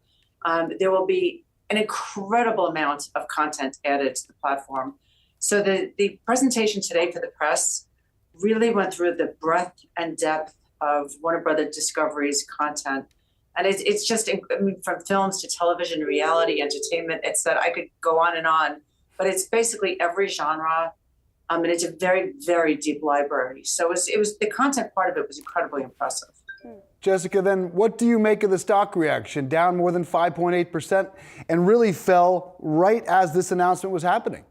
there will be an incredible amount of content added to the platform. So the presentation today for the press really went through the breadth and depth of Warner Brothers Discovery's content. And it's just, I mean, from films to television, reality, entertainment, it's that I could go on, but it's basically every genre. And it's a very, very deep library. So it was the content part of it was incredibly impressive. Jessica, then what do you make of the stock reaction, down more than 5.8% and really fell right as this announcement was happening?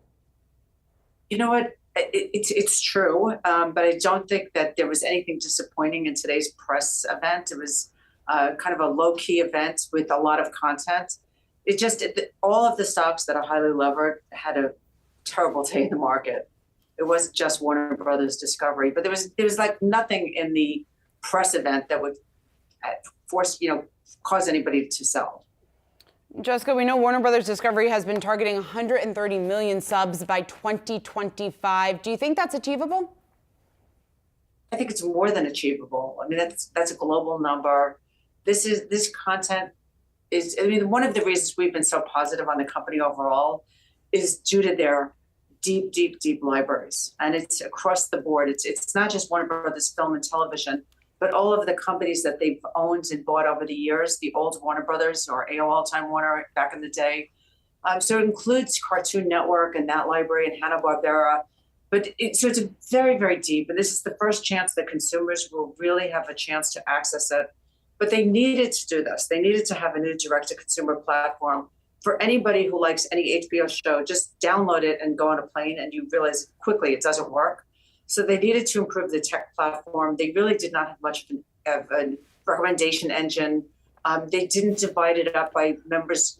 You know what? It's true, but I don't think that there was anything disappointing in today's press event. It was kind of a low-key event with a lot of content. All of the stocks that are highly levered had a terrible day in the market. It wasn't just Warner Brothers Discovery, but there was like nothing in the press event that would cause anybody to sell. Jessica, we know Warner Brothers Discovery has been targeting 130 million subs by 2025. Do you think that's achievable? I think it's more than achievable. I mean, that's a global number. This content is, I mean, one of the reasons we've been so positive on the company overall is due to their deep libraries. And it's across the board. It's not just Warner Brothers Film and Television, but all of the companies that they've owned and bought over the years, the old Warner Brothers or AOL Time Warner back in the day. So it includes Cartoon Network and that library and Hanna-Barbera. But so it's a very, very deep. And this is the first chance that consumers will really have a chance to access it. But they needed to do this. They needed to have a new direct-to-consumer platform. For anybody who likes any HBO show, just download it and go on a plane and you realize quickly it doesn't work. So they needed to improve the tech platform. They really did not have much of a recommendation engine. They didn't divide it up by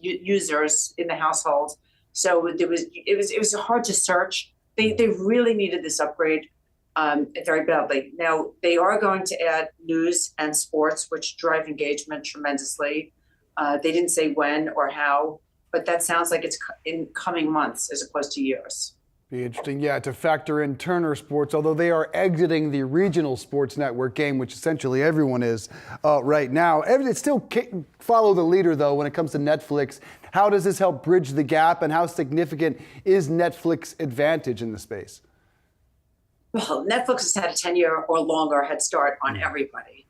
users in the household. So it was hard to search. They really needed this upgrade very badly. Now, they are going to add news and sports, which drive engagement tremendously. They didn't say when or how, but that sounds like it's in coming months as opposed to years. Be interesting, yeah, to factor in Turner Sports, although they are exiting the regional sports network game, which essentially everyone is right now. It still follow the leader, though, when it comes to Netflix. How does this help bridge the gap, and how significant is Netflix's advantage in the space? Well, Netflix has had a 10-year or longer head start on everybody.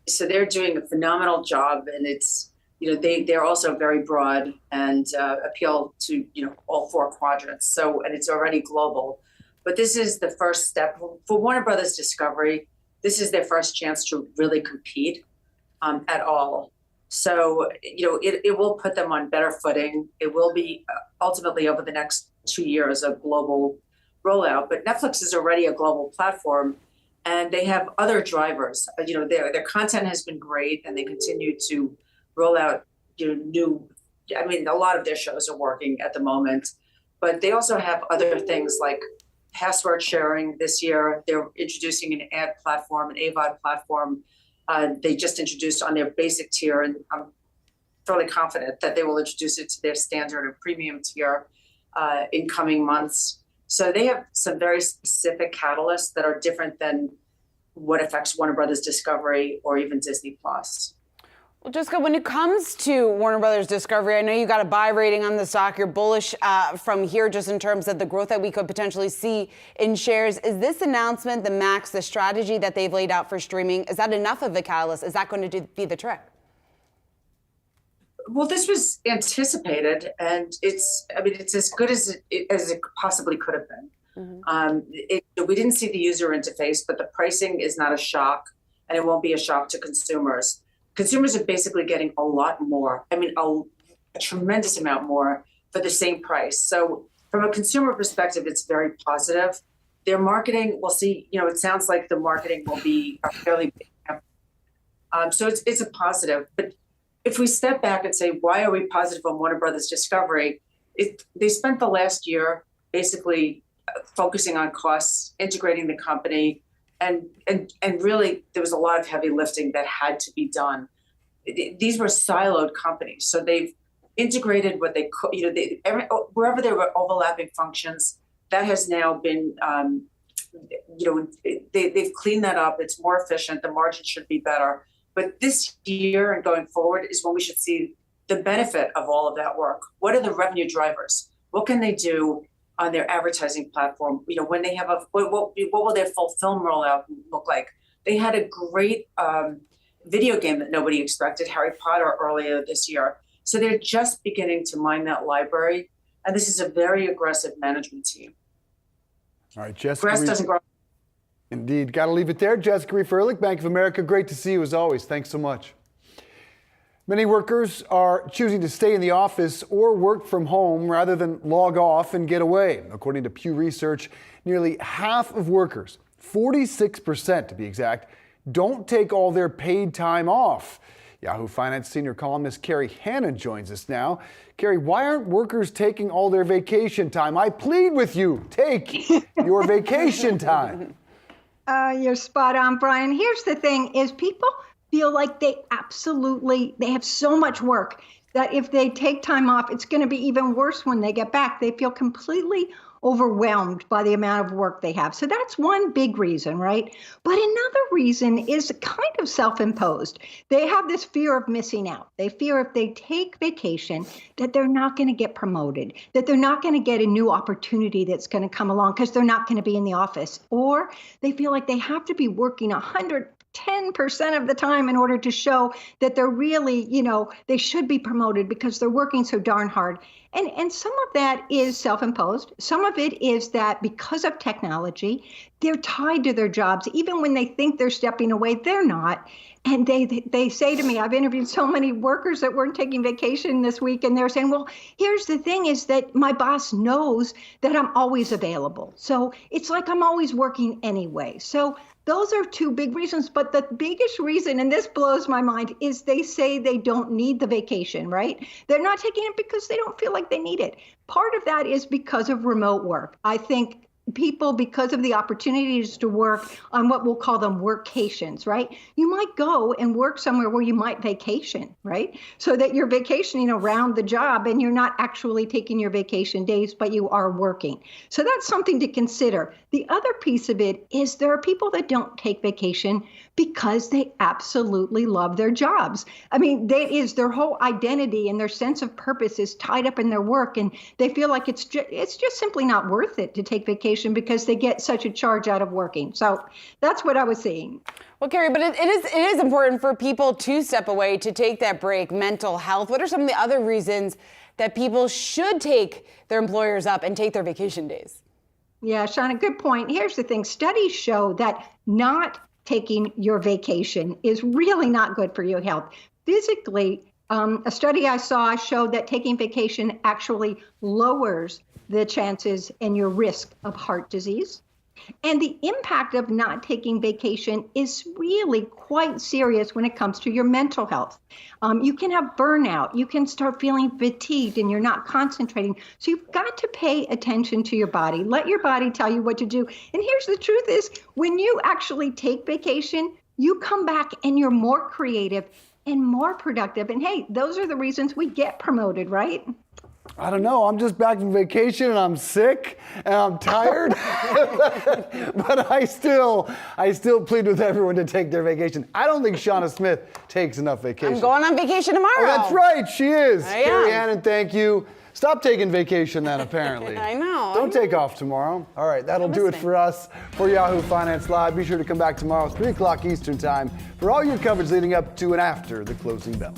So they're doing a phenomenal job, and it's, they're also very broad and appeal to, all four quadrants. So, and it's already global. But this is the first step for Warner Brothers Discovery. This is their first chance to really compete at all. So, it will put them on better footing. It will be ultimately over the next 2 years a global rollout. But Netflix is already a global platform, and they have other drivers. Their content has been great, and they continue to roll out a lot of their shows are working at the moment, but they also have other things like password sharing. This year they're introducing an ad platform, an AVOD platform. They just introduced on their basic tier, and I'm fairly confident that they will introduce it to their standard or premium tier in coming months. So they have some very specific catalysts that are different than what affects Warner Brothers Discovery or even Disney Plus. Well, Jessica, when it comes to Warner Brothers Discovery, I know you got a buy rating on the stock. You're bullish from here just in terms of the growth that we could potentially see in shares. Is this announcement, the Max, the strategy that they've laid out for streaming, is that enough of a catalyst? Is that going to be the trick? Well, this was anticipated, and it's as good as it possibly could have been. We didn't see the user interface, but the pricing is not a shock, and it won't be a shock to consumers. Consumers are basically getting a lot more, a tremendous amount more for the same price. So from a consumer perspective, it's very positive. Their marketing, we'll see, it sounds like the marketing will be a fairly big effort. So it's a positive. But if we step back and say, why are we positive on Warner Brothers Discovery? They spent the last year basically focusing on costs, integrating the company, and really there was a lot of heavy lifting that had to be done. These were siloed companies, so they've integrated what they could. Wherever there were overlapping functions, that has now been they've cleaned that up. It's more efficient. The margin should be better. But this year and going forward is when we should see the benefit of all of that work. What are the revenue drivers? What can they do on their advertising platform? When they have what will their full-film rollout look like? They had a great video game that nobody expected, Harry Potter, earlier this year. So they're just beginning to mine that library. And this is a very aggressive management team. All right, Jessica. Grass doesn't grow. Indeed. Got to leave it there. Jessica Reif-Ehrlich, Bank of America. Great to see you as always. Thanks so much. Many workers are choosing to stay in the office or work from home rather than log off and get away. According to Pew Research, nearly half of workers, 46% to be exact, don't take all their paid time off. Yahoo Finance senior columnist Carrie Hannon joins us now. Carrie, why aren't workers taking all their vacation time? I plead with you, take your vacation time. You're spot on, Brian. Here's the thing is people feel like they have so much work that if they take time off, it's going to be even worse when they get back. They feel completely overwhelmed by the amount of work they have. So that's one big reason, right? But another reason is kind of self-imposed. They have this fear of missing out. They fear if they take vacation that they're not going to get promoted, that they're not going to get a new opportunity that's going to come along because they're not going to be in the office. Or they feel like they have to be working 10% of the time in order to show that they're really, they should be promoted because they're working so darn hard. And some of that is self-imposed. Some of it is that because of technology, they're tied to their jobs. Even when they think they're stepping away, they're not. And they say to me, I've interviewed so many workers that weren't taking vacation this week, and they're saying, well, here's the thing is that my boss knows that I'm always available. So it's like I'm always working anyway. So those are two big reasons. But the biggest reason, and this blows my mind, is they say they don't need the vacation, right? They're not taking it because they don't feel like they need it. Part of that is because of remote work. I think people, because of the opportunities to work on what we'll call them workations, right? You might go and work somewhere where you might vacation, right? So that you're vacationing around the job and you're not actually taking your vacation days, but you are working. So that's something to consider. The other piece of it is there are people that don't take vacation because they absolutely love their jobs. I mean, that is their whole identity and their sense of purpose is tied up in their work, and they feel like it's just simply not worth it to take vacation because they get such a charge out of working. So that's what I was seeing. Well, Carrie, but it is important for people to step away, to take that break, mental health. What are some of the other reasons that people should take their employers up and take their vacation days? Yeah, Shauna, good point. Here's the thing. Studies show that not taking your vacation is really not good for your health. Physically, a study I saw showed that taking vacation actually lowers the chances and your risk of heart disease. And the impact of not taking vacation is really quite serious when it comes to your mental health. You can have burnout. You can start feeling fatigued and you're not concentrating. So you've got to pay attention to your body. Let your body tell you what to do. And here's the truth is, when you actually take vacation, you come back and you're more creative and more productive. And hey, those are the reasons we get promoted, right? I don't know. I'm just back from vacation and I'm sick and I'm tired. But I still plead with everyone to take their vacation. I don't think Shauna Smith takes enough vacation. I'm going on vacation tomorrow. Oh, that's right. She is. I am. Carrie Hannon, thank you. Stop taking vacation then, apparently. I know. Don't take off tomorrow. All right, that'll do it for us for Yahoo Finance Live. Be sure to come back tomorrow, 3 o'clock Eastern Time, for all your coverage leading up to and after the closing bell.